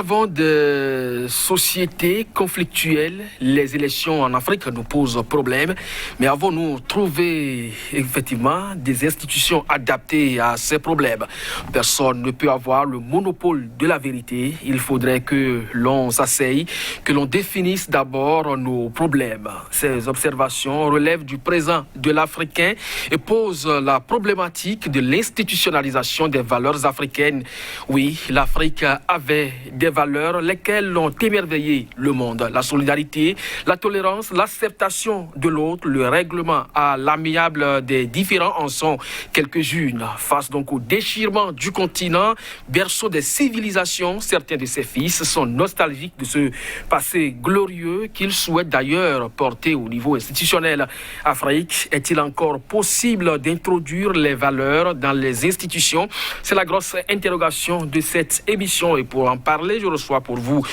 savons de sociétés conflictuelles, les élections en Afrique nous posent problème, mais avons-nous trouvé effectivement des institutions adaptées à ces problèmes? Personne ne peut avoir le monopole de la vérité. Il faudrait que l'on s'asseye, que l'on définisse d'abord nos problèmes. Ces observations relèvent du présent de l'Africain et posent la problématique de l'institutionnalisation des valeurs africaines. Oui, l'Afrique avait des valeurs lesquelles ont émerveillé le monde. La solidarité, la tolérance, l'acceptation de l'autre, le règlement à l'amiable des différends en sont quelques-unes. Face donc au déchirement du continent, berceau des civilisations, certains de ses fils sont nostalgiques de ce passé glorieux qu'ils souhaitent d'ailleurs porter au niveau institutionnel. Afrique, est-il encore possible d'introduire les valeurs dans les institutions? C'est la grosse interrogation de cette émission. Et pour en parler, je reçois pour vous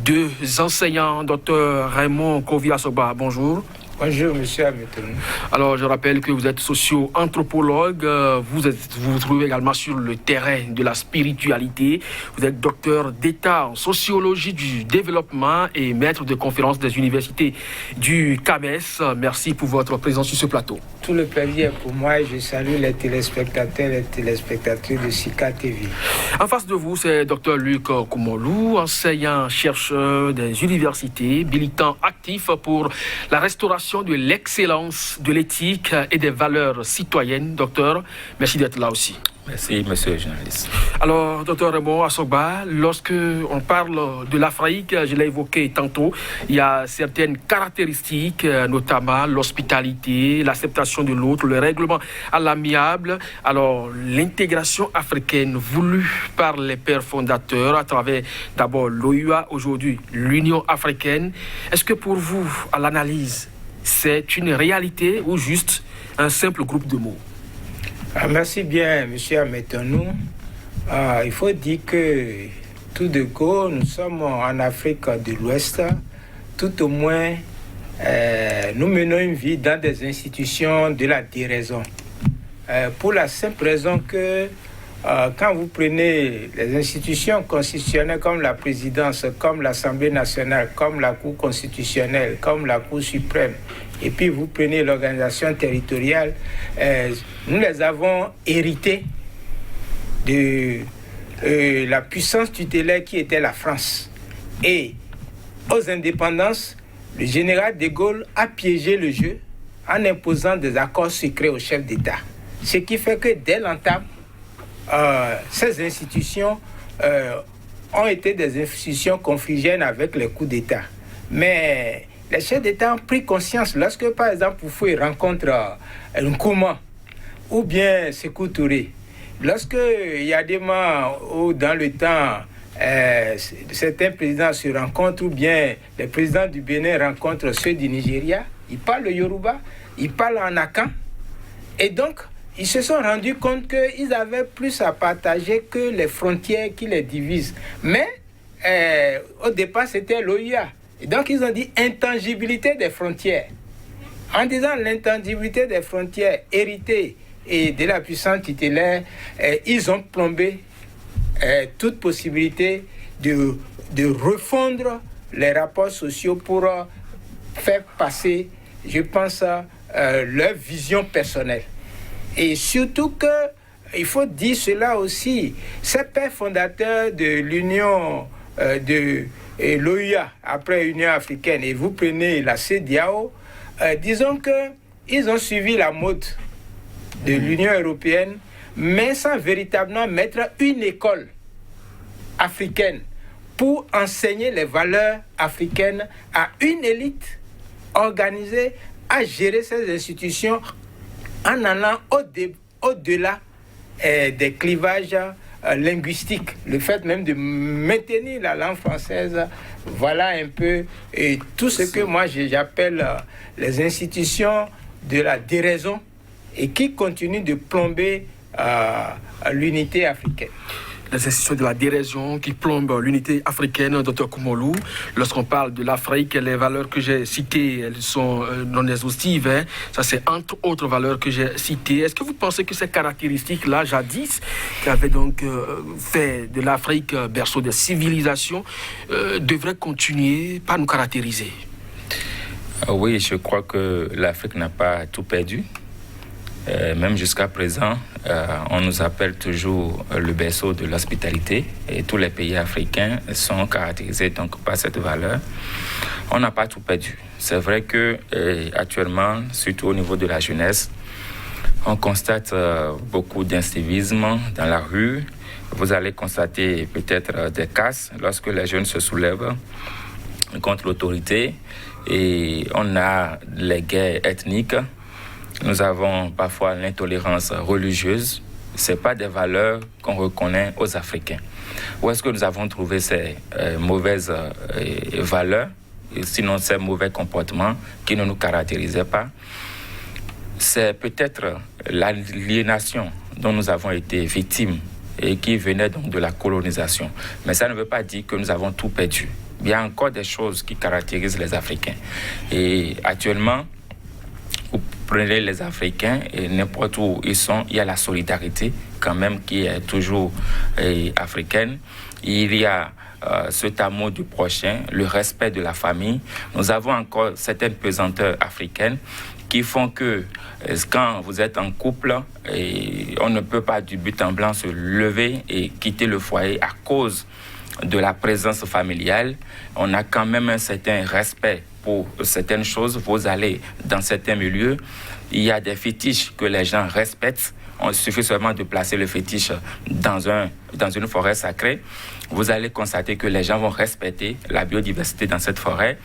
deux enseignants, Dr Raymond Kovy-Asogba. Bonjour. Bonjour, monsieur Hamilton. Alors, je rappelle que vous êtes socio-anthropologue. Vous trouvez également sur le terrain de la spiritualité. Vous êtes docteur d'État en sociologie du développement et maître de conférences des universités du CAMES. Merci pour votre présence sur ce plateau. Tout le plaisir est pour moi et je salue les téléspectateurs et téléspectatrices de Sika TV. En face de vous, c'est docteur Luc Koumoulou, enseignant-chercheur des universités, militant actif pour la restauration de l'excellence, de l'éthique et des valeurs citoyennes. Docteur, merci d'être là aussi. Merci, monsieur le journaliste. Alors, docteur Raymond Asogba, lorsque on parle de l'Afrique, je l'ai évoqué tantôt, il y a certaines caractéristiques, notamment l'hospitalité, l'acceptation de l'autre, le règlement à l'amiable. Alors, l'intégration africaine voulue par les pères fondateurs à travers d'abord l'OUA, aujourd'hui l'Union africaine. Est-ce que pour vous, à l'analyse, c'est une réalité ou juste un simple groupe de mots? Merci bien, monsieur Hamilton. Il faut dire que tout de go, nous sommes en Afrique de l'Ouest. Tout au moins, nous menons une vie dans des institutions de la déraison. Pour la simple raison que quand vous prenez les institutions constitutionnelles comme la présidence, comme l'Assemblée nationale, comme la Cour constitutionnelle, comme la Cour suprême, et puis vous prenez l'organisation territoriale, nous les avons héritées de la puissance tutélaire qui était la France. Et aux indépendances, le général de Gaulle a piégé le jeu en imposant des accords secrets aux chefs d'État. Ce qui fait que dès l'entame, ces institutions ont été des institutions confligènes avec les coups d'État. Mais les chefs d'État ont pris conscience lorsque, par exemple, Houphouët rencontre Nkrumah ou bien Sékou Touré. Lorsqu'il y a des moments où, dans le temps, certains présidents se rencontrent ou bien les présidents du Bénin rencontrent ceux du Nigeria, ils parlent le Yoruba, ils parlent en Akan. Et donc, ils se sont rendus compte qu'ils avaient plus à partager que les frontières qui les divisent. Mais au départ, c'était l'OUA. Et donc, ils ont dit intangibilité des frontières. En disant l'intangibilité des frontières héritées et de la puissance tutélaire, ils ont plombé toute possibilité de refondre les rapports sociaux pour faire passer, je pense, leur vision personnelle. Et surtout qu'il faut dire cela aussi, ces pères fondateurs de l'Union de l'OUA, après l'Union africaine, et vous prenez la CEDEAO, disons qu'ils ont suivi la mode de l'Union européenne, mais sans véritablement mettre une école africaine pour enseigner les valeurs africaines à une élite organisée à gérer ces institutions en allant au-delà des clivages linguistiques. Le fait même de maintenir la langue française, voilà un peu tout ce que moi j'appelle les institutions de la déraison et qui continuent de plomber l'unité africaine. les institutions de la déraison qui plombent l'unité africaine, Dr Koumoulou. Lorsqu'on parle de l'Afrique, les valeurs que j'ai citées, elles sont non exhaustives. Hein. Ça, c'est entre autres valeurs que j'ai citées. Est-ce que vous pensez que ces caractéristiques-là, jadis, qui avaient donc fait de l'Afrique berceau des civilisations, devraient continuer par nous caractériser? Oui, je crois que l'Afrique n'a pas tout perdu. Même jusqu'à présent, on nous appelle toujours le berceau de l'hospitalité et tous les pays africains sont caractérisés donc par cette valeur. On n'a pas tout perdu. C'est vrai que actuellement, surtout au niveau de la jeunesse, on constate beaucoup d'incivisme dans la rue. Vous allez constater peut-être des casses lorsque les jeunes se soulèvent contre l'autorité et on a les guerres ethniques. Nous avons parfois l'intolérance religieuse. Ce n'est pas des valeurs qu'on reconnaît aux Africains. Où est-ce que nous avons trouvé ces mauvaises valeurs, sinon ces mauvais comportements qui ne nous caractérisaient pas? C'est peut-être l'aliénation dont nous avons été victimes et qui venait donc de la colonisation. Mais ça ne veut pas dire que nous avons tout perdu. Il y a encore des choses qui caractérisent les Africains. Et actuellement, vous prenez les Africains et n'importe où ils sont, il y a la solidarité quand même qui est toujours africaine. Il y a cet amour du prochain, le respect de la famille. Nous avons encore certaines pesanteurs africaines qui font que quand vous êtes en couple, on ne peut pas du but en blanc se lever et quitter le foyer à cause de la présence familiale. On a quand même un certain respect pour certaines choses. Vous allez dans certains milieux, il y a des fétiches que les gens respectent. Il suffit seulement de placer le fétiche dans une forêt sacrée. Vous allez constater que les gens vont respecter la biodiversité dans cette forêt.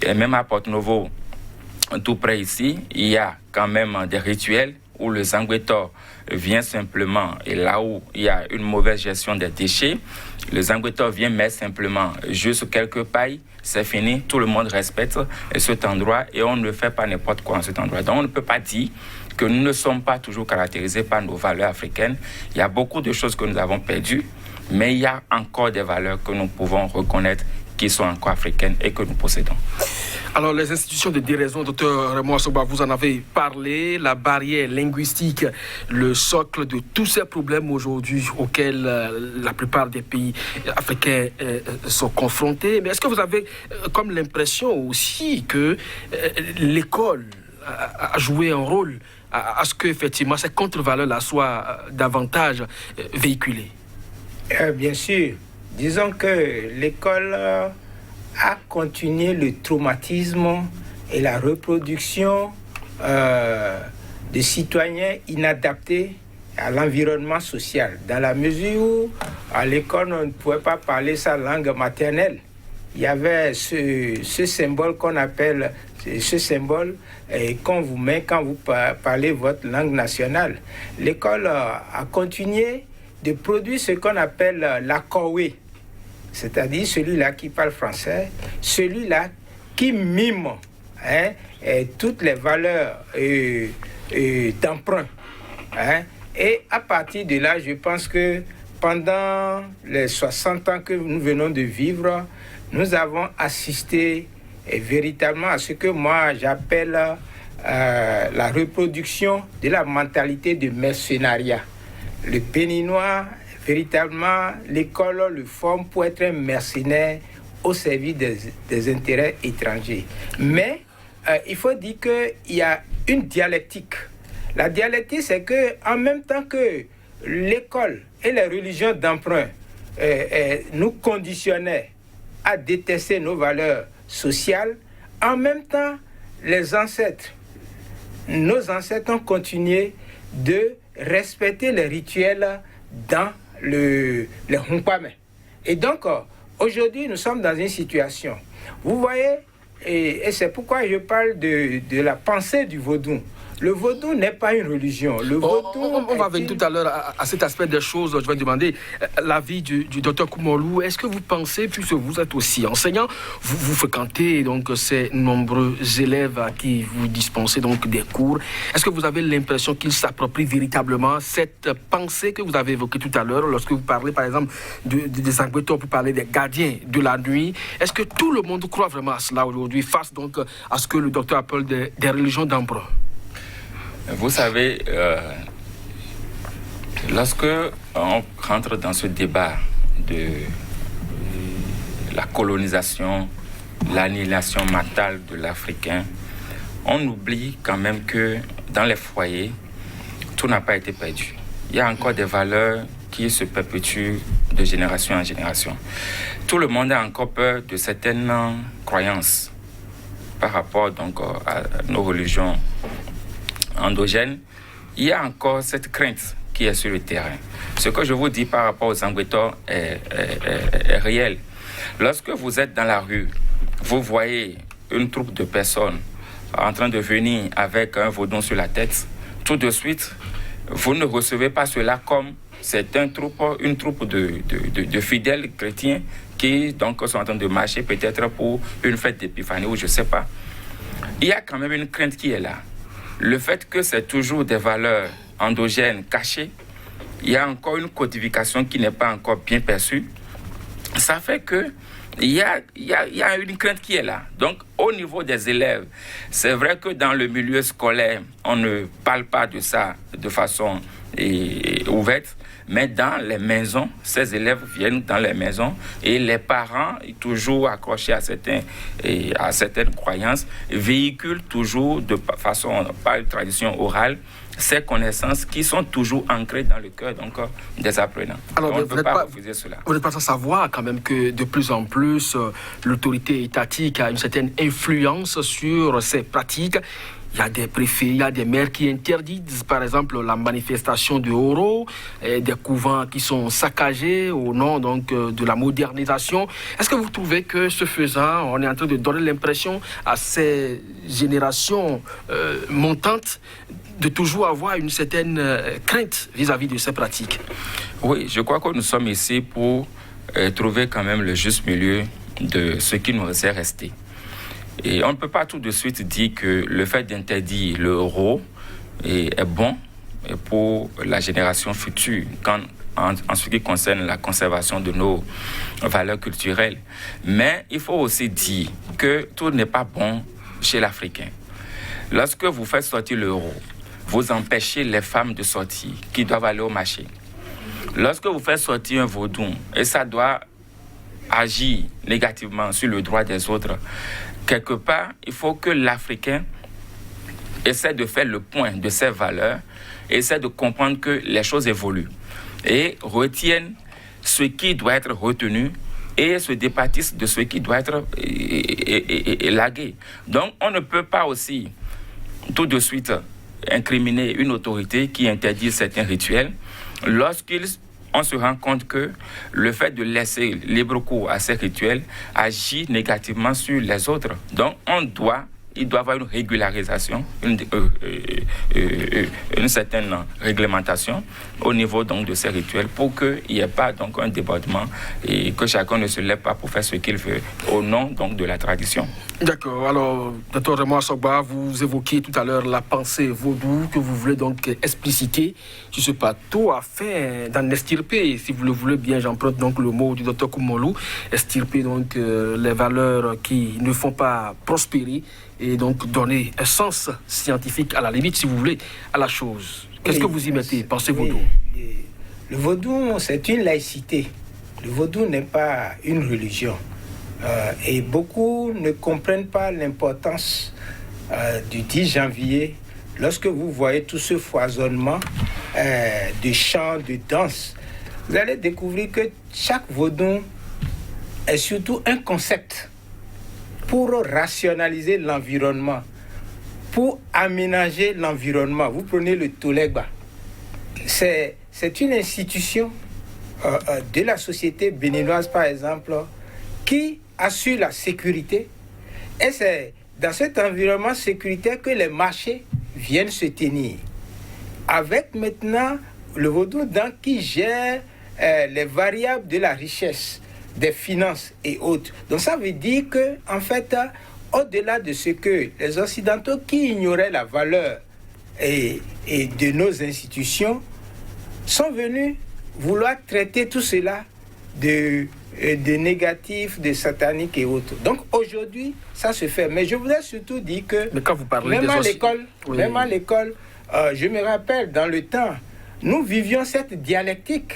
Et même à Porto-Novo, tout près ici, il y a quand même des rituels où le Zangwetor vient simplement, et là où il y a une mauvaise gestion des déchets, le Zangwetor vient mettre simplement juste quelques pailles, c'est fini, tout le monde respecte cet endroit et on ne fait pas n'importe quoi en cet endroit. Donc on ne peut pas dire que nous ne sommes pas toujours caractérisés par nos valeurs africaines. Il y a beaucoup de choses que nous avons perdues, mais il y a encore des valeurs que nous pouvons reconnaître qui sont encore africaines et que nous possédons. Alors, les institutions de déraison, Dr Raymond Assoba, vous en avez parlé, la barrière linguistique, le socle de tous ces problèmes aujourd'hui auxquels la plupart des pays africains sont confrontés. Mais est-ce que vous avez comme l'impression aussi que l'école a joué un rôle à ce que, effectivement, ces contre-valeurs-là soient davantage véhiculées? Bien sûr. Disons que l'école a continué le traumatisme et la reproduction de citoyens inadaptés à l'environnement social. Dans la mesure où, à l'école, on ne pouvait pas parler sa langue maternelle. Il y avait ce symbole qu'on appelle, ce symbole qu'on vous met quand vous parlez votre langue nationale. L'école a continué de produire ce qu'on appelle l'Akowe, c'est-à-dire celui-là qui parle français, celui-là qui mime toutes les valeurs d'emprunt. Et à partir de là, je pense que pendant les 60 ans que nous venons de vivre, nous avons assisté véritablement à ce que moi j'appelle la reproduction de la mentalité de mercenariat. Le Béninois, véritablement, l'école le forme pour être un mercenaire au service des intérêts étrangers. Mais il faut dire qu'il y a une dialectique. La dialectique, c'est qu'en même temps que l'école et les religions d'emprunt nous conditionnaient à détester nos valeurs sociales, en même temps, nos ancêtres ont continué de respecter les rituels dans le Hunkpame. Et donc, aujourd'hui, nous sommes dans une situation, vous voyez, et c'est pourquoi je parle de la pensée du vaudou. Le vaudou n'est pas une religion. Le vaudou on va venir tout à l'heure à cet aspect des choses. Je vais demander l'avis du docteur Koumoulou. Est-ce que vous pensez, puisque vous êtes aussi enseignant, vous fréquentez donc ces nombreux élèves à qui vous dispensez donc des cours, est-ce que vous avez l'impression qu'ils s'approprient véritablement cette pensée que vous avez évoquée tout à l'heure lorsque vous parlez par exemple des Angleterres, pour parler des gardiens de la nuit? Est-ce que tout le monde croit vraiment à cela aujourd'hui, face donc à ce que le docteur appelle des religions d'emprunt? Vous savez, lorsque on rentre dans ce débat de la colonisation, l'annihilation mentale de l'Africain, on oublie quand même que dans les foyers, tout n'a pas été perdu. Il y a encore des valeurs qui se perpétuent de génération en génération. Tout le monde a encore peur de certaines croyances par rapport donc à nos religions endogènes. Il y a encore cette crainte qui est sur le terrain. Ce que je vous dis par rapport aux Angleterres est réel. Lorsque vous êtes dans la rue, vous voyez une troupe de personnes en train de venir avec un vaudon sur la tête, tout de suite, vous ne recevez pas cela comme c'est une troupe de fidèles chrétiens qui donc sont en train de marcher peut-être pour une fête d'épiphanie ou je ne sais pas. Il y a quand même une crainte qui est là. Le fait que c'est toujours des valeurs endogènes cachées, il y a encore une codification qui n'est pas encore bien perçue. Ça fait que il y a une crainte qui est là. Donc, au niveau des élèves, c'est vrai que dans le milieu scolaire, on ne parle pas de ça de façon ouverte, mais dans les maisons, ces élèves viennent dans les maisons et les parents, toujours accrochés à certaines croyances, véhiculent toujours de façon, par une tradition orale, ces connaissances qui sont toujours ancrées dans le cœur donc, des apprenants. Alors, on ne peut pas refuser cela. Vous n'êtes pas sans savoir quand même que de plus en plus, l'autorité étatique a une certaine influence sur ces pratiques. Il y a des préfets, il y a des maires qui interdisent, par exemple, la manifestation de Horo, des couvents qui sont saccagés au nom donc, de la modernisation. Est-ce que vous trouvez que, ce faisant, on est en train de donner l'impression à ces générations montantes de toujours avoir une certaine crainte vis-à-vis de ces pratiques? Oui, je crois que nous sommes ici pour trouver quand même le juste milieu de ce qui nous est resté. Et on ne peut pas tout de suite dire que le fait d'interdire le euro est bon pour la génération future en ce qui concerne la conservation de nos valeurs culturelles. Mais il faut aussi dire que tout n'est pas bon chez l'Africain. Lorsque vous faites sortir l'euro, vous empêchez les femmes de sortir, qui doivent aller au marché. Lorsque vous faites sortir un vaudou, et ça doit agir négativement sur le droit des autres, quelque part, il faut que l'Africain essaie de faire le point de ses valeurs, essaie de comprendre que les choses évoluent et retienne ce qui doit être retenu et se départisse de ce qui doit être élagué. Donc, on ne peut pas aussi tout de suite incriminer une autorité qui interdit certains rituels lorsqu'on se rend compte que le fait de laisser libre cours à ces rituels agit négativement sur les autres. Donc, il doit y avoir une régularisation, une certaine réglementation au niveau donc, de ces rituels pour qu'il n'y ait pas donc, un débordement et que chacun ne se lève pas pour faire ce qu'il veut au nom donc, de la tradition. D'accord. Alors, Dr. Raymond Assogba, vous évoquiez tout à l'heure la pensée vaudou que vous voulez donc expliciter sur ce plateau afin d'en extirper, si vous le voulez bien, j'emprunte donc le mot du Dr. Koumoulou, extirper donc les valeurs qui ne font pas prospérer et donc donner un sens scientifique à la limite, si vous voulez, à la chose. Qu'est-ce que vous y mettez, pensez vaudou? Le vaudou, c'est une laïcité. Le vaudou n'est pas une religion. Et beaucoup ne comprennent pas l'importance du 10 janvier lorsque vous voyez tout ce foisonnement de chants, de danse. Vous allez découvrir que chaque vaudou est surtout un concept pour rationaliser l'environnement, pour aménager l'environnement. Vous prenez le Tolegba. C'est une institution de la société béninoise, par exemple, qui assure la sécurité. Et c'est dans cet environnement sécuritaire que les marchés viennent se tenir. Avec maintenant le vaudou qui gère les variables de la richesse, des finances et autres. Donc ça veut dire que, en fait, au-delà de ce que les Occidentaux qui ignoraient la valeur et de nos institutions sont venus vouloir traiter tout cela de négatif, de satanique et autres. Donc aujourd'hui, ça se fait. Mais je voudrais surtout dire que mais quand vous parlez même à l'école, je me rappelle dans le temps, nous vivions cette dialectique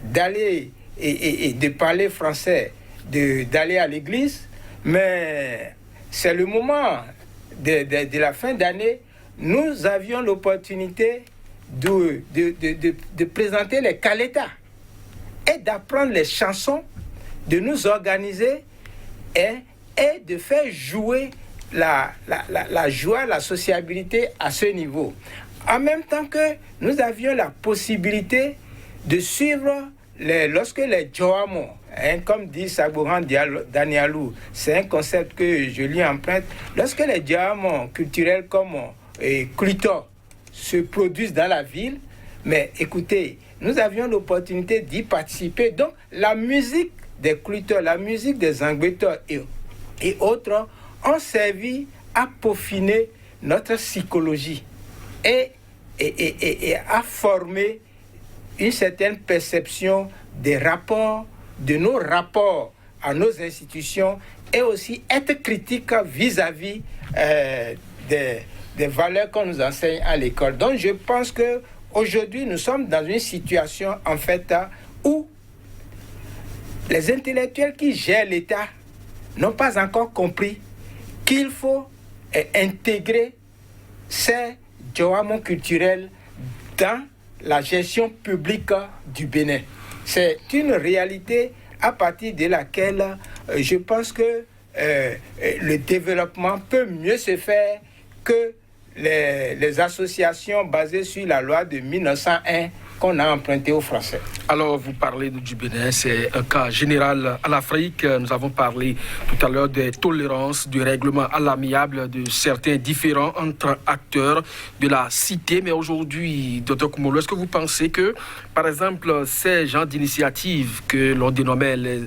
d'aller et de parler français, d'aller à l'église, mais c'est le moment de la fin d'année, nous avions l'opportunité de présenter les kaletas et d'apprendre les chansons, de nous organiser et de faire jouer la joie, la sociabilité à ce niveau. En même temps que nous avions la possibilité de suivre lorsque les Djoamo, comme dit Sabouran Danialou, c'est un concept que je lui emprunte, lorsque les Djoamo culturels comme Clutor se produisent dans la ville, mais écoutez, nous avions l'opportunité d'y participer. Donc la musique des Clutor, la musique des Angbetor et autres ont servi à peaufiner notre psychologie et à former une certaine perception des rapports, de nos rapports à nos institutions et aussi être critique vis-à-vis des valeurs qu'on nous enseigne à l'école. Donc je pense qu'aujourd'hui nous sommes dans une situation en fait où les intellectuels qui gèrent l'État n'ont pas encore compris qu'il faut intégrer ces Djoamo culturels dans la gestion publique du Bénin. C'est une réalité à partir de laquelle je pense que le développement peut mieux se faire que les associations basées sur la loi de 1901 qu'on a emprunté aux Français. Alors, vous parlez du Bénin, c'est un cas général à l'Afrique. Nous avons parlé tout à l'heure des tolérances, du règlement à l'amiable de certains différends entre acteurs de la cité. Mais aujourd'hui, Dr Koumolo, est-ce que vous pensez que, par exemple, ces genres d'initiatives que l'on dénommait les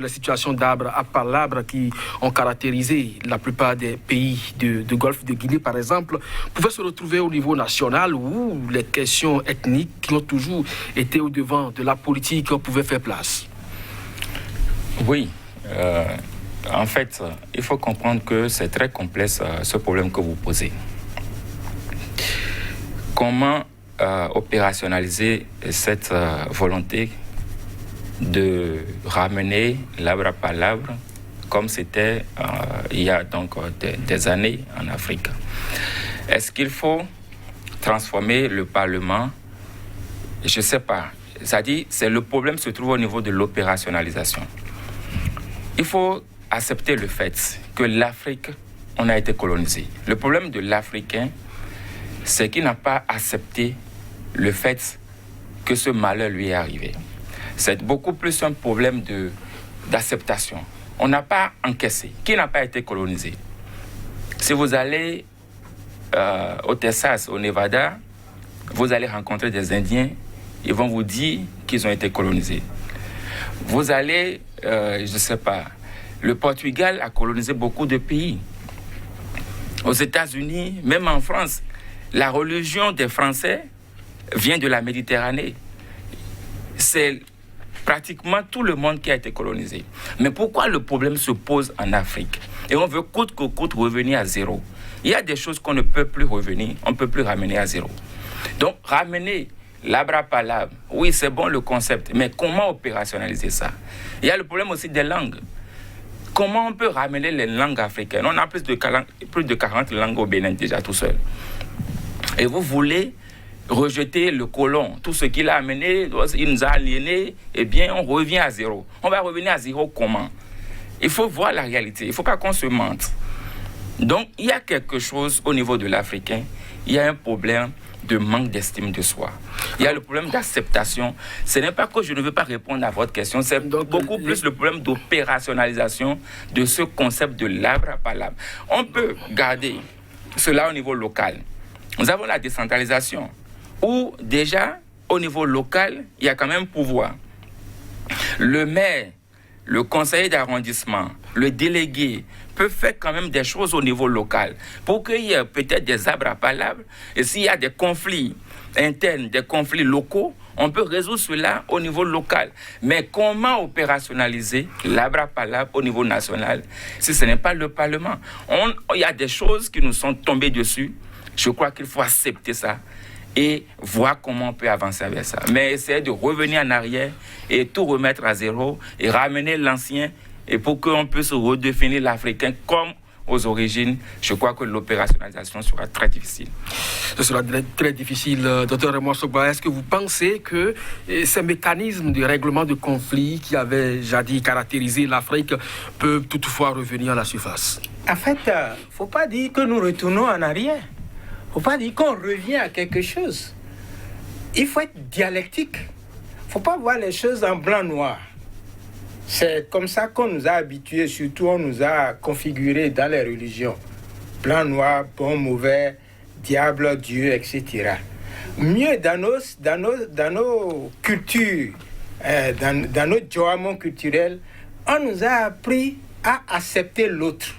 situations d'arbre à palabre qui ont caractérisé la plupart des pays de Golfe de Guinée, par exemple, pouvaient se retrouver au niveau national où les questions ethniques qui ont toujours été au devant de la politique pouvaient faire place? Oui. En fait, il faut comprendre que c'est très complexe ce problème que vous posez. Comment opérationnaliser cette volonté de ramener l'arbre à palabre comme c'était il y a donc des années en Afrique? Est-ce qu'il faut transformer le Parlement? Je ne sais pas. C'est-à-dire, le problème se trouve au niveau de l'opérationnalisation. Il faut accepter le fait que l'Afrique, on a été colonisé. Le problème de l'Africain, c'est qu'il n'a pas accepté le fait que ce malheur lui est arrivé. C'est beaucoup plus un problème d'acceptation. On n'a pas encaissé. Qui n'a pas été colonisé? Si vous allez au Texas, au Nevada, vous allez rencontrer des Indiens, ils vont vous dire qu'ils ont été colonisés. Vous allez, je ne sais pas, le Portugal a colonisé beaucoup de pays. Aux États-Unis, même en France, la religion des Français vient de la Méditerranée. C'est pratiquement tout le monde qui a été colonisé. Mais pourquoi le problème se pose en Afrique? Et on veut coûte que coûte revenir à zéro. Il y a des choses qu'on ne peut plus revenir, on ne peut plus ramener à zéro. Donc, ramener l'arbre à palabre, oui, c'est bon le concept, mais comment opérationnaliser ça? Il y a le problème aussi des langues. Comment on peut ramener les langues africaines? On a plus de 40 langues au Bénin déjà tout seul. Et vous voulez rejeter le colon, tout ce qu'il a amené, il nous a aliénés, eh bien, on revient à zéro. On va revenir à zéro comment? Il faut voir la réalité, il ne faut pas qu'on se mente. Donc, il y a quelque chose au niveau de l'Africain, il y a un problème de manque d'estime de soi. Il y a le problème d'acceptation. Ce n'est pas que je ne veux pas répondre à votre question, c'est beaucoup plus le problème d'opérationnalisation de ce concept de l'arbre à palabre. On peut garder cela au niveau local. Nous avons la décentralisation, où déjà, au niveau local, il y a quand même pouvoir. Le maire, le conseiller d'arrondissement, le délégué peuvent faire quand même des choses au niveau local pour qu'il y ait peut-être des arbres à palabre. Et s'il y a des conflits internes, des conflits locaux, on peut résoudre cela au niveau local. Mais comment opérationnaliser l'arbre à palabre au niveau national si ce n'est pas le Parlement? Il y a des choses qui nous sont tombées dessus. Je crois qu'il faut accepter ça et voir comment on peut avancer avec ça. Mais essayer de revenir en arrière et tout remettre à zéro et ramener l'ancien et pour qu'on puisse redéfinir l'Africain comme aux origines, je crois que l'opérationnalisation sera très difficile. Ce sera très difficile. Dr Raymond Sogba, est-ce que vous pensez que ces mécanismes de règlement de conflits qui avaient jadis caractérisé l'Afrique peuvent toutefois revenir à la surface? En fait, il ne faut pas dire que nous retournons en arrière. Il ne faut pas dire qu'on revient à quelque chose. Il faut être dialectique. Il ne faut pas voir les choses en blanc-noir. C'est comme ça qu'on nous a habitués, surtout on nous a configurés dans les religions. Blanc, noir, bon, mauvais, diable, Dieu, etc. Mieux dans nos cultures, dans nos joamons culturels, on nous a appris à accepter l'autre.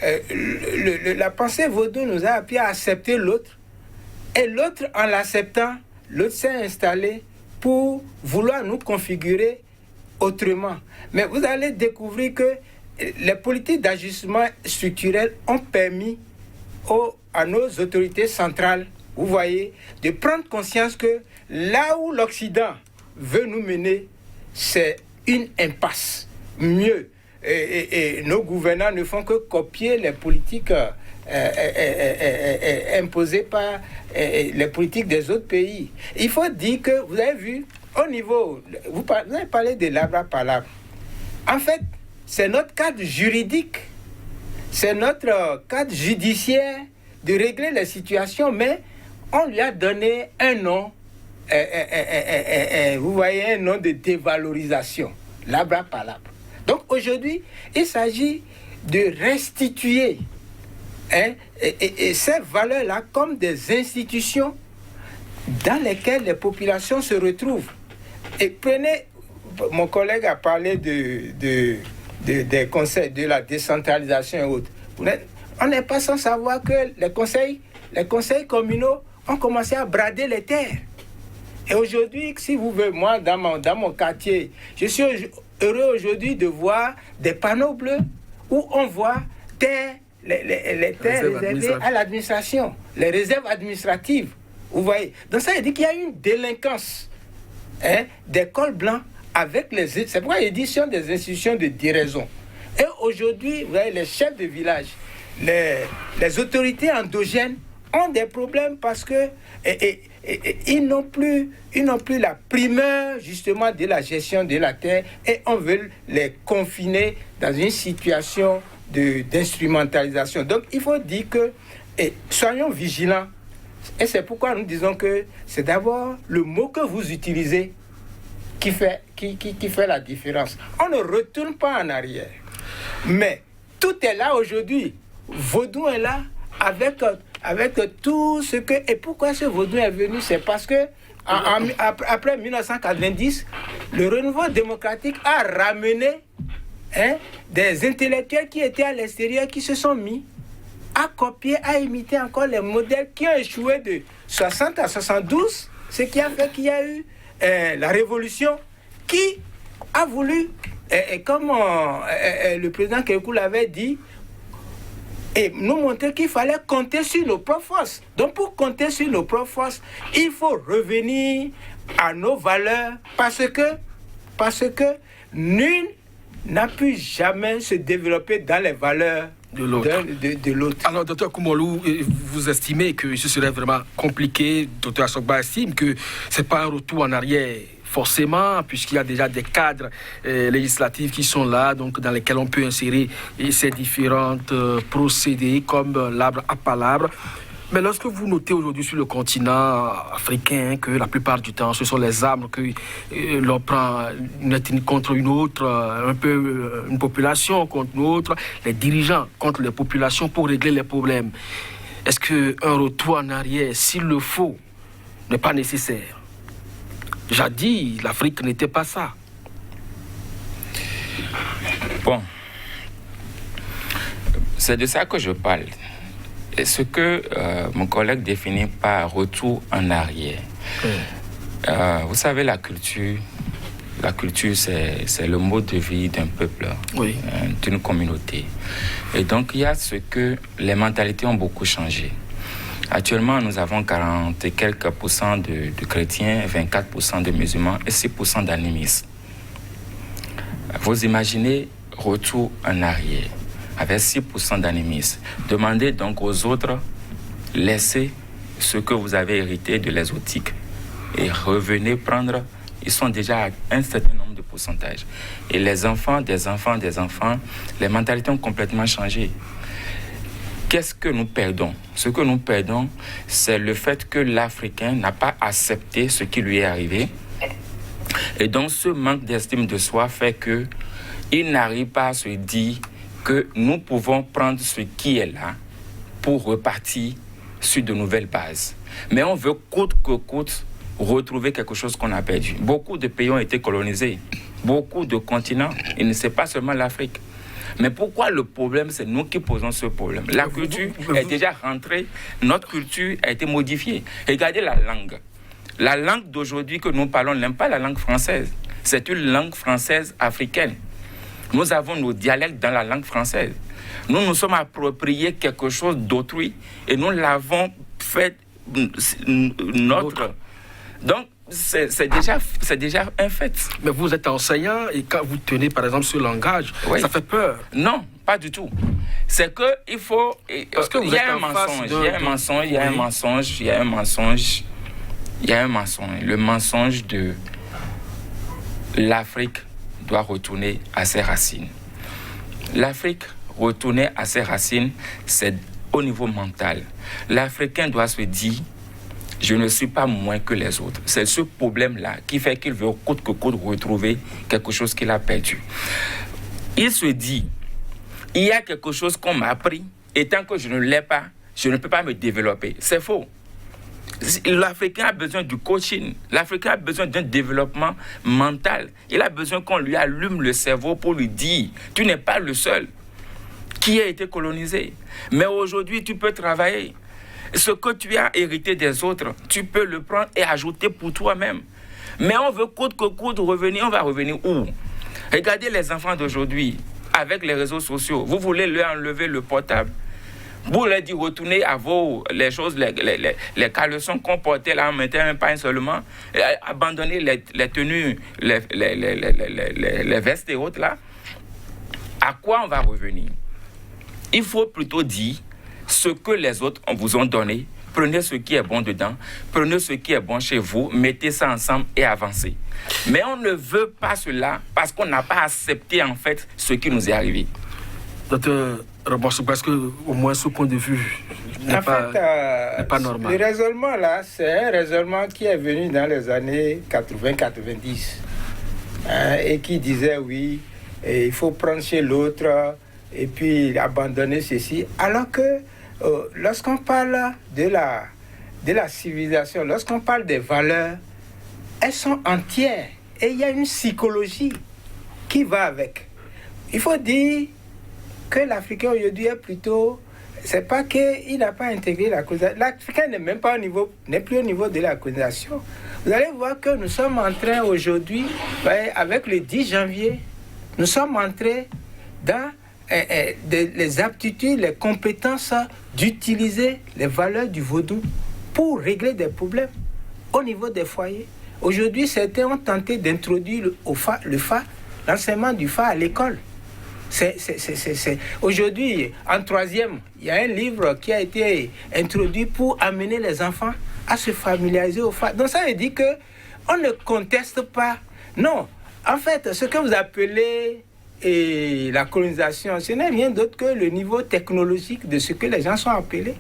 La pensée vaudou nous a appris à accepter l'autre. Et l'autre, en l'acceptant, l'autre s'est installé pour vouloir nous configurer autrement. Mais vous allez découvrir que les politiques d'ajustement structurel ont permis à nos autorités centrales, vous voyez, de prendre conscience que là où l'Occident veut nous mener, c'est une impasse. Mieux, et nos gouvernants ne font que copier les politiques imposées par les politiques des autres pays. Il faut dire que, vous avez vu, au niveau, vous avez parlé de l'arbre à palabre. En fait, c'est notre cadre juridique, c'est notre cadre judiciaire de régler les situations, mais on lui a donné un nom, vous voyez, un nom de dévalorisation, l'arbre à palabre. Donc aujourd'hui, il s'agit de restituer ces valeurs-là comme des institutions dans lesquelles les populations se retrouvent. Et prenez, mon collègue a parlé des conseils, de la décentralisation et autres. On n'est pas sans savoir que les conseils communaux ont commencé à brader les terres. Et aujourd'hui, si vous voulez, moi, dans mon quartier, je suis heureux aujourd'hui de voir des panneaux bleus où on voit les terres réservées à l'administration, les réserves administratives. Vous voyez. Donc ça veut dire qu'il y a une délinquance des cols blancs avec les... C'est pourquoi il dit ce sont des institutions de déraison. Et aujourd'hui, vous voyez, les chefs de village, les autorités endogènes ont des problèmes parce que ils n'ont plus la primeur justement de la gestion de la terre et on veut les confiner dans une situation d'instrumentalisation. Donc il faut dire que soyons vigilants. Et c'est pourquoi nous disons que c'est d'abord le mot que vous utilisez qui fait la différence. On ne retourne pas en arrière. Mais tout est là aujourd'hui. Vaudou est là avec tout ce que... Et pourquoi ce vaudou est venu? C'est parce que après 1990, le renouveau démocratique a ramené des intellectuels qui étaient à l'extérieur, qui se sont mis à copier, à imiter encore les modèles qui ont échoué de 60 à 72, ce qui a fait qu'il y a eu la révolution qui a voulu, comme le président Kékou l'avait dit, et nous montrer qu'il fallait compter sur nos propres forces. Donc pour compter sur nos propres forces, il faut revenir à nos valeurs parce que nul n'a pu jamais se développer dans les valeurs de l'autre. Alors, Dr Koumoulou, vous estimez que ce serait vraiment compliqué, Dr Sogba estime que ce n'est pas un retour en arrière forcément, puisqu'il y a déjà des cadres législatifs qui sont là, donc dans lesquels on peut insérer ces différentes procédés comme l'arbre à palabre. Mais lorsque vous notez aujourd'hui sur le continent africain que la plupart du temps, ce sont les armes que l'on prend une ethnie contre une autre, un peu une population contre une autre, les dirigeants contre les populations pour régler les problèmes. Est-ce qu'un retour en arrière, s'il le faut, n'est pas nécessaire? Jadis, l'Afrique n'était pas ça. Bon, c'est de ça que je parle. Et ce que mon collègue définit par retour en arrière. Vous savez, la culture, c'est le mode de vie d'un peuple, oui, d'une communauté. Et donc, il y a ce que les mentalités ont beaucoup changé. Actuellement, nous avons 40 et quelques pourcents de chrétiens, 24% de musulmans et 6% d'animistes. Vous imaginez, retour en arrière, avec 6% d'animistes. Demandez donc aux autres, laissez ce que vous avez hérité de l'exotique et revenez prendre. Ils sont déjà à un certain nombre de pourcentages. Et les enfants, des enfants, les mentalités ont complètement changé. Qu'est-ce que nous perdons? Ce que nous perdons, c'est le fait que l'Africain n'a pas accepté ce qui lui est arrivé. Et donc, ce manque d'estime de soi fait qu'il n'arrive pas à se dire que nous pouvons prendre ce qui est là pour repartir sur de nouvelles bases. Mais on veut coûte que coûte retrouver quelque chose qu'on a perdu. Beaucoup de pays ont été colonisés, beaucoup de continents, et ne c'est pas seulement l'Afrique. Mais pourquoi le problème, c'est nous qui posons ce problème? La culture est déjà rentrée, notre culture a été modifiée. Regardez la langue. La langue d'aujourd'hui que nous parlons n'est pas la langue française, c'est une langue française africaine. Nous avons nos dialectes dans la langue française. Nous nous sommes appropriés quelque chose d'autrui et nous l'avons fait notre. Donc, c'est déjà un fait. Mais vous êtes enseignant et quand vous tenez, par exemple, ce langage, oui, ça fait peur. Non, pas du tout. C'est qu'il faut... Parce que il y a un mensonge. Le mensonge de l'Afrique doit retourner à ses racines. L'Afrique, retourner à ses racines, c'est au niveau mental. L'Africain doit se dire... Je ne suis pas moins que les autres. C'est ce problème-là qui fait qu'il veut coûte que coûte retrouver quelque chose qu'il a perdu. Il se dit, il y a quelque chose qu'on m'a appris et tant que je ne l'ai pas, je ne peux pas me développer. C'est faux. L'Africain a besoin du coaching. L'Africain a besoin d'un développement mental. Il a besoin qu'on lui allume le cerveau pour lui dire, tu n'es pas le seul qui a été colonisé. Mais aujourd'hui, tu peux travailler. Ce que tu as hérité des autres, tu peux le prendre et ajouter pour toi-même. Mais on veut coûte que coûte revenir. On va revenir où? Regardez les enfants d'aujourd'hui, avec les réseaux sociaux. Vous voulez leur enlever le portable. Vous leur dites retournez à les choses, les caleçons qu'on portait là, on mettait un pain seulement. Abandonnez les tenues, les vestes et autres là. À quoi on va revenir? Il faut plutôt dire ce que les autres vous ont donné, prenez ce qui est bon dedans, prenez ce qui est bon chez vous, mettez ça ensemble et avancez. Mais on ne veut pas cela parce qu'on n'a pas accepté en fait ce qui nous est arrivé. Docteur Rabouassou, parce que au moins ce point de vue n'est pas normal. Le raisonnement là, c'est un raisonnement qui est venu dans les années 80-90 et qui disait oui, il faut prendre chez l'autre et puis abandonner ceci, alors que lorsqu'on parle de la civilisation, lorsqu'on parle des valeurs, elles sont entières et il y a une psychologie qui va avec. Il faut dire que l'Africain aujourd'hui est plutôt... C'est pas qu'il n'a pas intégré la colonisation. L'Africain n'est même pas n'est plus au niveau de la colonisation. Vous allez voir que nous sommes en train aujourd'hui, avec le 10 janvier, nous sommes entrés dans les aptitudes, les compétences d'utiliser les valeurs du vaudou pour régler des problèmes au niveau des foyers. Aujourd'hui, certains ont tenté d'introduire l'enseignement du Fa à l'école. Aujourd'hui, en troisième, il y a un livre qui a été introduit pour amener les enfants à se familiariser au Fa. Donc ça veut dire qu'on ne conteste pas. Non, en fait, ce que vous appelez... Et la colonisation, ce n'est rien d'autre que le niveau technologique de ce que les gens sont appelés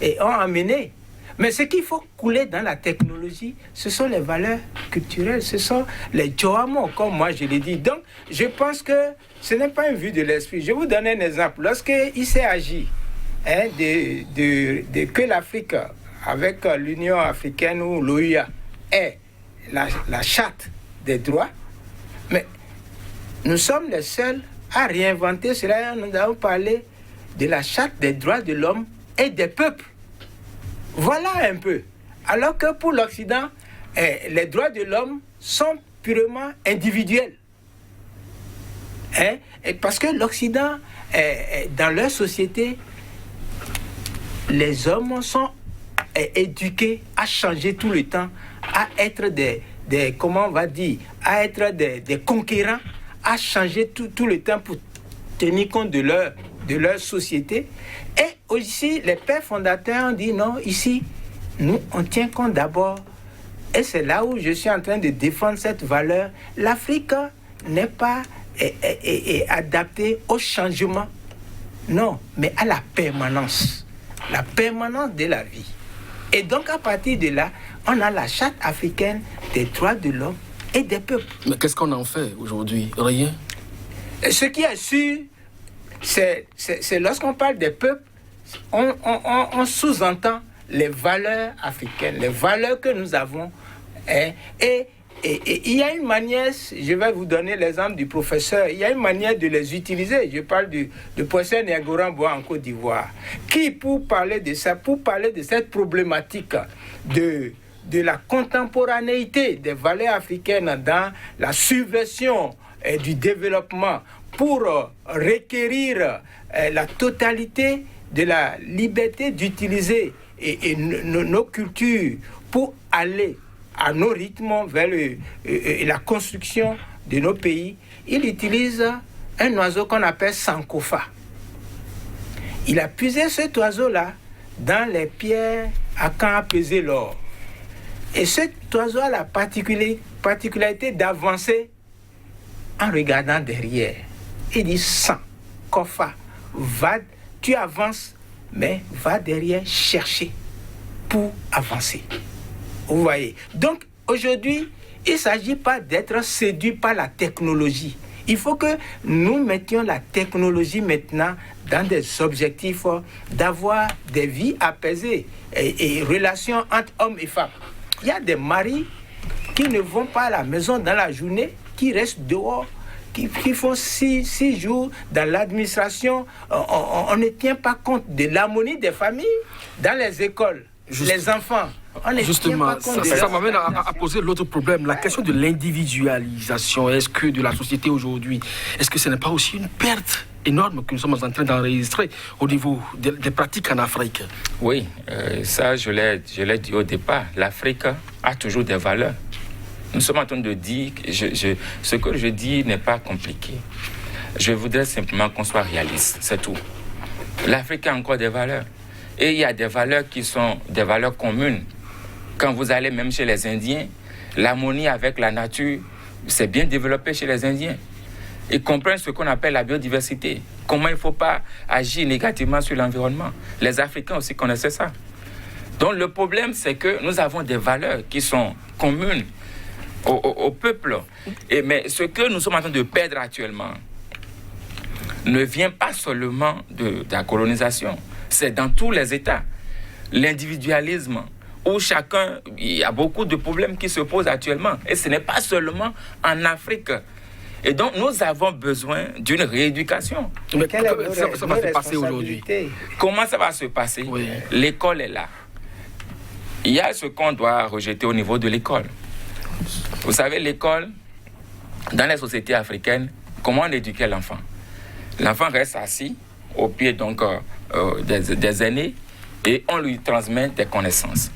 et ont amené. Mais ce qu'il faut couler dans la technologie, ce sont les valeurs culturelles, ce sont les joamo, comme moi je l'ai dit. Donc, je pense que ce n'est pas une vue de l'esprit. Je vous donne un exemple. Lorsqu'il s'est agi que l'Afrique, avec l'Union africaine ou l'OUA, ait la charte des droits, mais nous sommes les seuls à réinventer cela. Nous avons parlé de la charte des droits de l'homme et des peuples. Voilà un peu. Alors que pour l'Occident, les droits de l'homme sont purement individuels. Et parce que l'Occident, dans leur société, les hommes sont éduqués à changer tout le temps, à être comment on va dire, à être des conquérants, à changer tout le temps pour tenir compte de leur société. Et aussi, les pères fondateurs ont dit non, ici, nous, on tient compte d'abord. Et c'est là où je suis en train de défendre cette valeur. L'Afrique n'est pas adaptée au changement, non, mais à la permanence de la vie. Et donc, à partir de là, on a la charte africaine des droits de l'homme et des peuples. Mais qu'est-ce qu'on en fait aujourd'hui? Rien. Ce qui est sûr, c'est lorsqu'on parle des peuples, on sous-entend les valeurs africaines, les valeurs que nous avons. Et il y a une manière, je vais vous donner l'exemple du professeur, il y a une manière de les utiliser. Je parle du professeur Niagoran-Bois en Côte d'Ivoire, qui, pour parler de ça, pour parler de cette problématique de la contemporanéité des valeurs africaines dans la subversion du développement, pour requérir la totalité de la liberté d'utiliser nos cultures pour aller à nos rythmes vers la construction de nos pays. Il utilise un oiseau qu'on appelle Sankofa. Il a puisé cet oiseau-là dans les pierres à quand a pesé l'or. Et cet oiseau a la particularité d'avancer en regardant derrière. Il dit Sankofa, tu avances, mais va derrière chercher pour avancer. Vous voyez. Donc, aujourd'hui, il ne s'agit pas d'être séduit par la technologie. Il faut que nous mettions la technologie maintenant dans des objectifs d'avoir des vies apaisées et relations entre hommes et femmes. Il y a des maris qui ne vont pas à la maison dans la journée, qui restent dehors, qui font 6 jours dans l'administration. On ne tient pas compte de l'harmonie des familles dans les écoles. Les enfants. Justement, ça m'amène à poser l'autre problème, la question de l'individualisation. Est-ce que de la société aujourd'hui, est-ce que ce n'est pas aussi une perte énorme que nous sommes en train d'enregistrer au niveau des pratiques en Afrique? Oui, ça je l'ai dit au départ, l'Afrique a toujours des valeurs. Nous sommes en train de dire, ce que je dis n'est pas compliqué. Je voudrais simplement qu'on soit réaliste, c'est tout. L'Afrique a encore des valeurs. Et il y a des valeurs qui sont des valeurs communes. Quand vous allez même chez les Indiens, l'harmonie avec la nature, c'est bien développé chez les Indiens. Ils comprennent ce qu'on appelle la biodiversité. Comment il ne faut pas agir négativement sur l'environnement. Les Africains aussi connaissaient ça. Donc le problème, c'est que nous avons des valeurs qui sont communes au peuple. Mais ce que nous sommes en train de perdre actuellement ne vient pas seulement de la colonisation. C'est dans tous les États. L'individualisme, où il y a beaucoup de problèmes qui se posent actuellement. Et ce n'est pas seulement en Afrique. Et donc, nous avons besoin d'une rééducation. Mais ça va se passer aujourd'hui? Comment ça va se passer? Oui. L'école est là. Il y a ce qu'on doit rejeter au niveau de l'école. Vous savez, l'école, dans les sociétés africaines, comment on éduquait l'enfant? L'enfant reste assis au pied donc des aînés et on lui transmet des connaissances.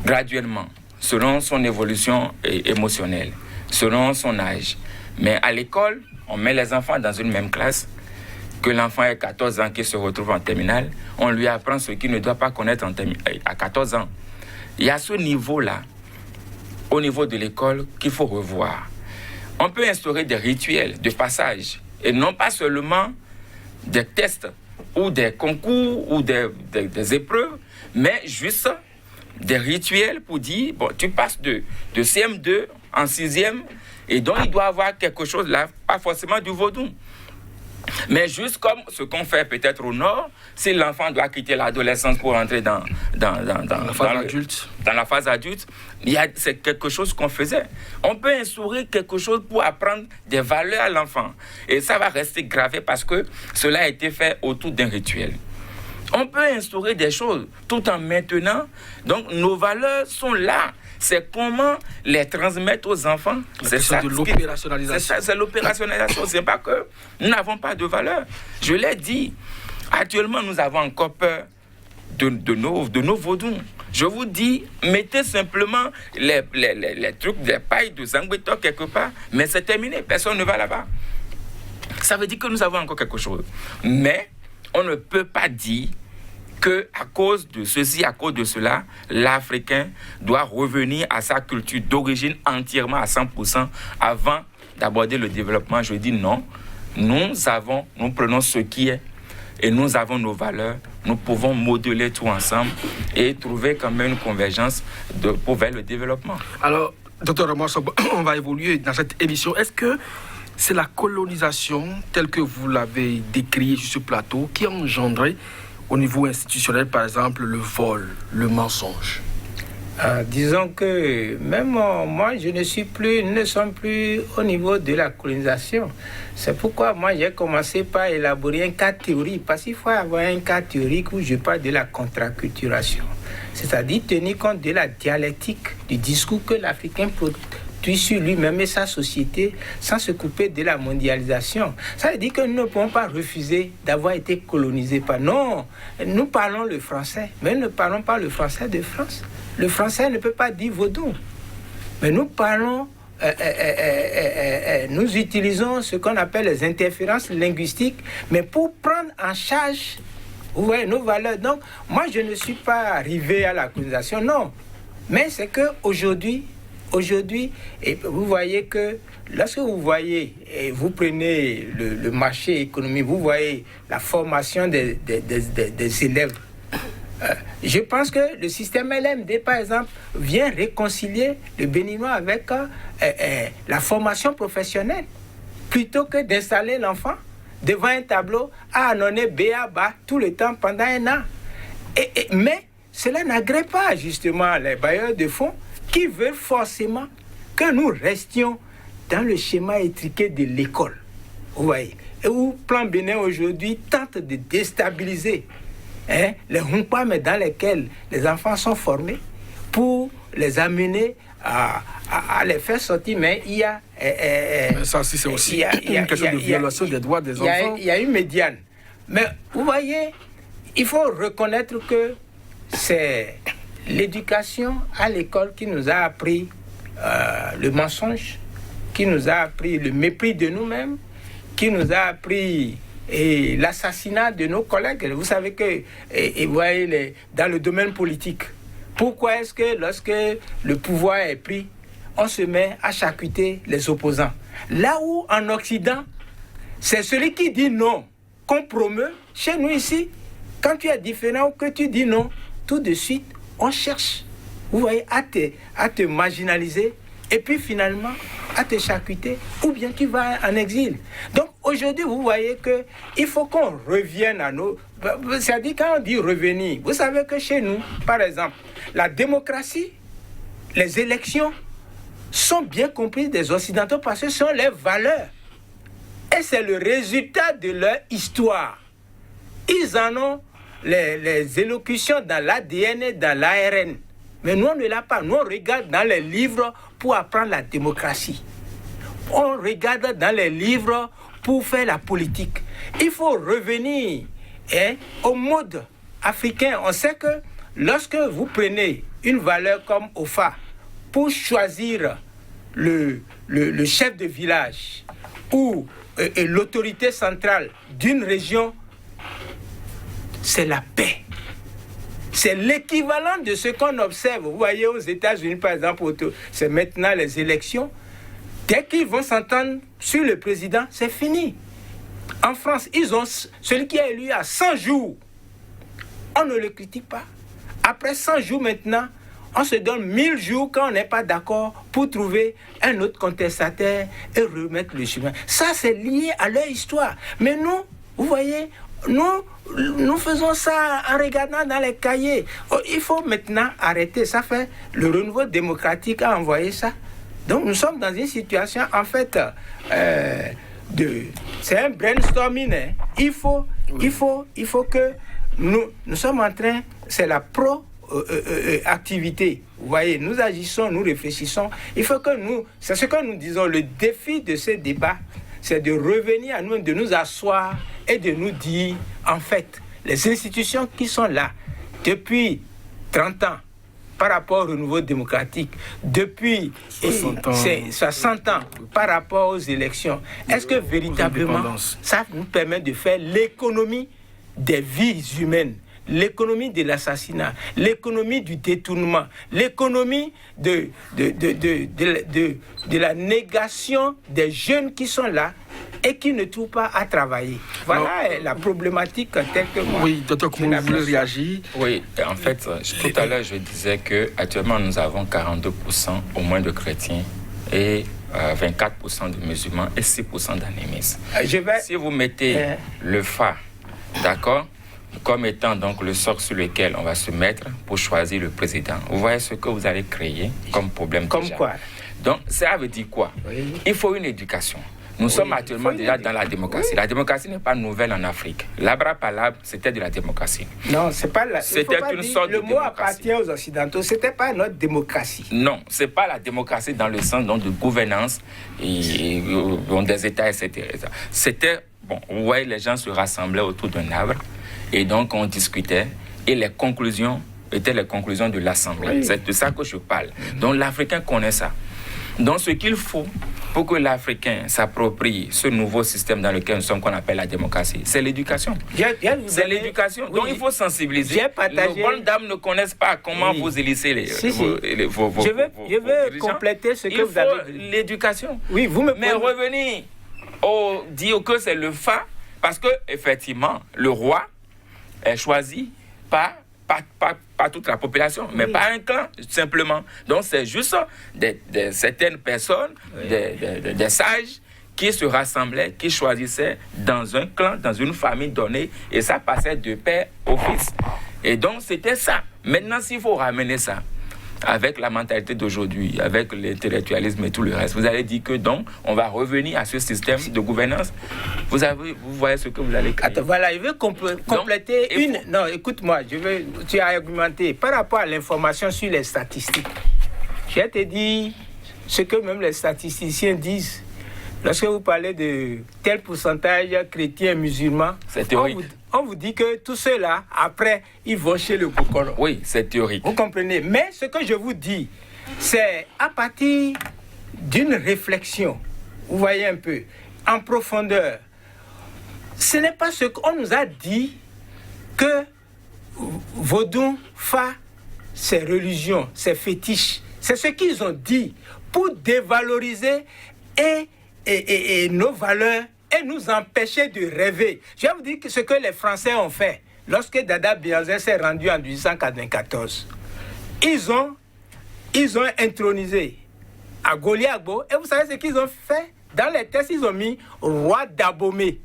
Graduellement, selon son évolution émotionnelle, selon son âge. Mais à l'école, on met les enfants dans une même classe. Que l'enfant ait 14 ans qui se retrouve en terminale, on lui apprend ce qu'il ne doit pas connaître à 14 ans. Il y a ce niveau-là, au niveau de l'école, qu'il faut revoir. On peut instaurer des rituels de passage, et non pas seulement des tests ou des concours ou des épreuves, mais juste des rituels pour dire, bon, tu passes de CM2 en 6e, et donc il doit avoir quelque chose là, pas forcément du vaudou. Mais juste comme ce qu'on fait peut-être au Nord, si l'enfant doit quitter l'adolescence pour entrer dans la phase adulte, c'est quelque chose qu'on faisait. On peut instaurer quelque chose pour apprendre des valeurs à l'enfant. Et ça va rester gravé parce que cela a été fait autour d'un rituel. On peut instaurer des choses tout en maintenant. Donc, nos valeurs sont là. C'est comment les transmettre aux enfants. C'est ça de l'opérationnalisation. C'est l'opérationnalisation. C'est pas que nous n'avons pas de valeur. Je l'ai dit. Actuellement, nous avons encore peur de nos vaudous. Je vous dis, mettez simplement les trucs, les pailles de Zangbeto quelque part, mais c'est terminé. Personne ne va là-bas. Ça veut dire que nous avons encore quelque chose. Mais on ne peut pas dire qu'à cause de ceci, à cause de cela, l'Africain doit revenir à sa culture d'origine entièrement à 100% avant d'aborder le développement. Je dis non. Nous prenons ce qui est et nous avons nos valeurs. Nous pouvons modeler tout ensemble et trouver quand même une convergence vers le développement. Alors, Dr. Ramos, on va évoluer dans cette émission. Est-ce que c'est la colonisation, telle que vous l'avez décriée sur ce plateau, qui a engendré au niveau institutionnel, par exemple, le vol, le mensonge? Disons que même moi, nous ne sommes plus au niveau de la colonisation. C'est pourquoi moi, j'ai commencé par élaborer un cas théorique, parce qu'il faut avoir un cas théorique où je parle de la contraculturation. C'est-à-dire tenir compte de la dialectique, du discours que l'Africain produit sur lui-même et sa société sans se couper de la mondialisation. Ça veut dire que nous ne pouvons pas refuser d'avoir été colonisés par... Non, nous parlons le français, mais nous ne parlons pas le français de France. Le français ne peut pas dire vaudou. Mais nous parlons... nous utilisons ce qu'on appelle les interférences linguistiques, mais pour prendre en charge, vous voyez, nos valeurs. Donc, moi, je ne suis pas arrivé à la colonisation, non. Mais c'est qu'aujourd'hui, et vous voyez que lorsque vous voyez, et vous prenez le marché économique, vous voyez la formation des élèves. Je pense que le système LMD, par exemple, vient réconcilier le béninois avec la formation professionnelle. Plutôt que d'installer l'enfant devant un tableau à annoncer B à bas tout le temps pendant un an. Mais cela n'agrée pas justement les bailleurs de fonds qui veulent forcément que nous restions dans le schéma étriqué de l'école. Vous voyez, et où Plan Bénin aujourd'hui tente de déstabiliser les humpams dans lesquels les enfants sont formés pour les amener à les faire sortir. Mais il y a... mais ça, c'est aussi une question de violation des droits des enfants. Il y a une médiane. Mais vous voyez, il faut reconnaître que c'est l'éducation à l'école qui nous a appris le mensonge, qui nous a appris le mépris de nous-mêmes, qui nous a appris l'assassinat de nos collègues. Vous savez que, vous voyez, dans le domaine politique, pourquoi est-ce que lorsque le pouvoir est pris, on se met à charcuter les opposants? Là où en Occident, c'est celui qui dit non qu'on promeut. Chez nous ici, quand tu es différent ou que tu dis non, tout de suite, on cherche, vous voyez, à te marginaliser et puis finalement à te charcuter, ou bien tu vas en exil. Donc aujourd'hui, vous voyez qu'il faut qu'on revienne à nos... C'est-à-dire quand on dit revenir, vous savez que chez nous, par exemple, la démocratie, les élections sont bien comprises des Occidentaux parce que ce sont leurs valeurs. Et c'est le résultat de leur histoire. Ils en ont les élocutions dans l'ADN et dans l'ARN. Mais nous, on ne l'a pas. Nous, on regarde dans les livres pour apprendre la démocratie. On regarde dans les livres pour faire la politique. Il faut revenir au mode africain. On sait que lorsque vous prenez une valeur comme OFA pour choisir le chef de village ou l'autorité centrale d'une région, c'est la paix. C'est l'équivalent de ce qu'on observe. Vous voyez aux États-Unis, par exemple, c'est maintenant les élections. Dès qu'ils vont s'entendre sur le président, c'est fini. En France, ils ont celui qui est élu à 100 jours. On ne le critique pas. Après 100 jours maintenant, on se donne 1000 jours quand on n'est pas d'accord pour trouver un autre contestataire et remettre le chemin. Ça, c'est lié à leur histoire. Mais nous, vous voyez, nous faisons ça en regardant dans les cahiers. Oh, il faut maintenant arrêter. Ça fait le renouveau démocratique a envoyé ça. Donc nous sommes dans une situation, en fait, c'est un brainstorming. Hein. Il faut que nous sommes en train, c'est la activité. Vous voyez, nous agissons, nous réfléchissons. Il faut que c'est ce que nous disons, le défi de ce débat, c'est de revenir à nous, de nous asseoir et de nous dire, en fait, les institutions qui sont là depuis 30 ans, par rapport au renouveau démocratique, depuis 60 ans par rapport aux élections, est-ce que véritablement ça nous permet de faire l'économie des vies humaines, l'économie de l'assassinat, l'économie du détournement, l'économie de la négation des jeunes qui sont là et qui ne trouvent pas à travailler. Voilà la problématique telle que moi. Oui, docteur, comment vous voulez réagir? Oui, en fait, tout à l'heure, je disais qu'actuellement, nous avons 42% au moins de chrétiens et 24% de musulmans et 6% d'animistes. Si vous mettez le phare, d'accord, comme étant donc le socle sur lequel on va se mettre pour choisir le président, vous voyez ce que vous allez créer comme problème. Comme déjà. Quoi? Donc, ça veut dire quoi? Oui. Il faut une éducation. Nous sommes actuellement déjà dans la démocratie. Oui. La démocratie n'est pas nouvelle en Afrique. L'Abraham, c'était de la démocratie. Non, c'est pas la. C'était une sorte de démocratie. Le mot appartient aux Occidentaux. C'était pas notre démocratie. Non, c'est pas la démocratie dans le sens donc, de gouvernance et des États, etc. C'était bon. Vous voyez, les gens se rassemblaient autour d'un arbre et donc on discutait et les conclusions étaient les conclusions de l'Assemblée. Oui. C'est de ça que je parle. Donc l'Africain connaît ça. Donc ce qu'il faut pour que l'Africain s'approprie ce nouveau système dans lequel nous sommes, qu'on appelle la démocratie, c'est l'éducation. C'est l'éducation. Oui. Donc il faut sensibiliser. Les bonnes dames ne connaissent pas comment vous élissez vos Je veux compléter ce que vous avez dit. L'éducation. Oui, vous me. Mais revenir dire que c'est le phare, parce que effectivement le roi est choisi par toute la population, mais pas un clan, simplement. Donc, c'est juste certaines personnes, des sages, qui se rassemblaient, qui choisissaient dans un clan, dans une famille donnée, et ça passait de père au fils. Et donc, c'était ça. Maintenant, s'il faut ramener ça, avec la mentalité d'aujourd'hui, avec l'intellectualisme et tout le reste, vous allez dire que donc, on va revenir à ce système de gouvernance. Vous voyez ce que vous allez créer. Attends, voilà, je veux compléter donc, Non, écoute-moi, tu as argumenté par rapport à l'information sur les statistiques. Je vais te dire ce que même les statisticiens disent. Lorsque vous parlez de tel pourcentage chrétien et musulman, c'est théorique. On vous dit que tous ceux-là, après, ils vont chez le Bokoro. Oui, c'est théorique. Vous comprenez? Mais ce que je vous dis, c'est à partir d'une réflexion, vous voyez un peu, en profondeur. Ce n'est pas ce qu'on nous a dit que Vodou, Fa, c'est religion, c'est fétiche. C'est ce qu'ils ont dit pour dévaloriser et nos valeurs et nous empêcher de rêver. Je vais vous dire ce que les Français ont fait lorsque Dada Bianzé s'est rendu en 1894. Ils ont intronisé à Goliagbo et vous savez ce qu'ils ont fait? Dans les textes, ils ont mis roi d'Abomey.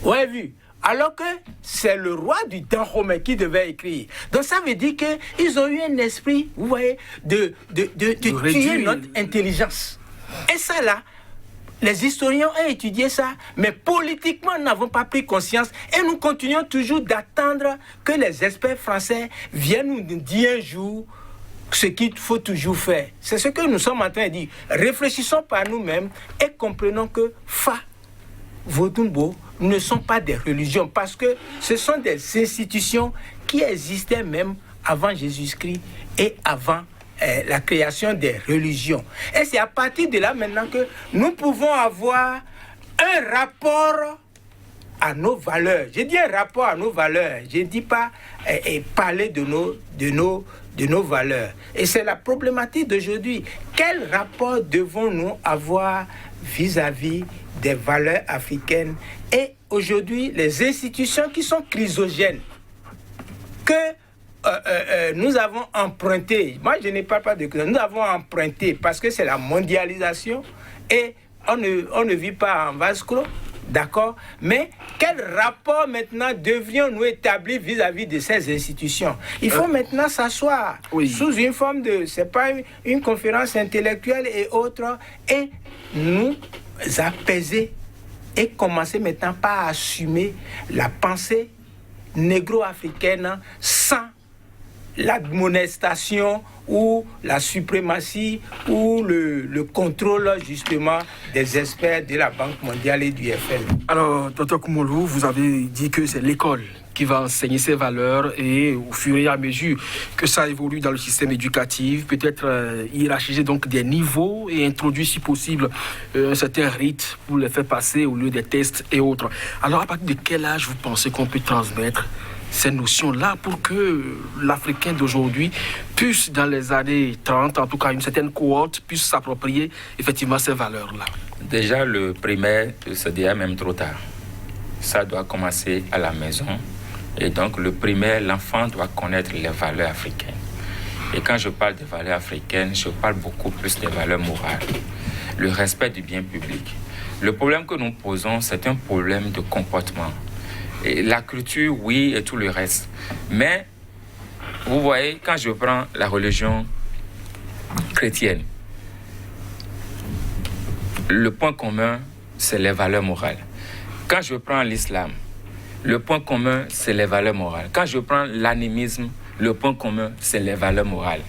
Vous avez vu? Alors que c'est le roi du Dahomey qui devait écrire. Donc ça veut dire qu'ils ont eu un esprit, vous voyez, de tuer notre intelligence. Et ça là, les historiens ont étudié ça, mais politiquement, nous n'avons pas pris conscience et nous continuons toujours d'attendre que les experts français viennent nous dire un jour ce qu'il faut toujours faire. C'est ce que nous sommes en train de dire. Réfléchissons par nous-mêmes et comprenons que Vodumbo ne sont pas des religions parce que ce sont des institutions qui existaient même avant Jésus-Christ et avant la création des religions. Et c'est à partir de là maintenant que nous pouvons avoir un rapport à nos valeurs. Je dis un rapport à nos valeurs. Je ne dis pas parler de nos valeurs. Et c'est la problématique d'aujourd'hui. Quel rapport devons-nous avoir vis-à-vis des valeurs africaines et aujourd'hui les institutions qui sont chrysogènes que nous avons emprunté, moi je ne parle pas de nous avons emprunté parce que c'est la mondialisation et on ne vit pas en vase clos, d'accord, mais quel rapport maintenant devrions-nous établir vis-à-vis de ces institutions? Il faut maintenant s'asseoir sous une forme de, c'est pas une conférence intellectuelle et autres, et nous apaiser et commencer maintenant par assumer la pensée négro-africaine sans l'admonestation ou la suprématie ou le contrôle justement des experts de la Banque mondiale et du FN. Alors, Dr Koumoulou, vous avez dit que c'est l'école qui va enseigner ces valeurs et au fur et à mesure que ça évolue dans le système éducatif, peut-être hiérarchiser donc des niveaux et introduire si possible un certain rite pour les faire passer au lieu des tests et autres. Alors, à partir de quel âge vous pensez qu'on peut transmettre ces notions-là pour que l'Africain d'aujourd'hui puisse, dans les années 30, en tout cas une certaine cohorte, puisse s'approprier effectivement ces valeurs-là? Déjà, le primaire, c'est déjà même trop tard. Ça doit commencer à la maison. Et donc, le primaire, l'enfant doit connaître les valeurs africaines. Et quand je parle des valeurs africaines, je parle beaucoup plus des valeurs morales. Le respect du bien public. Le problème que nous posons, c'est un problème de comportement. Et la culture, oui, et tout le reste. Mais, vous voyez, quand je prends la religion chrétienne, le point commun, c'est les valeurs morales. Quand je prends l'islam, le point commun, c'est les valeurs morales. Quand je prends l'animisme, le point commun, c'est les valeurs morales.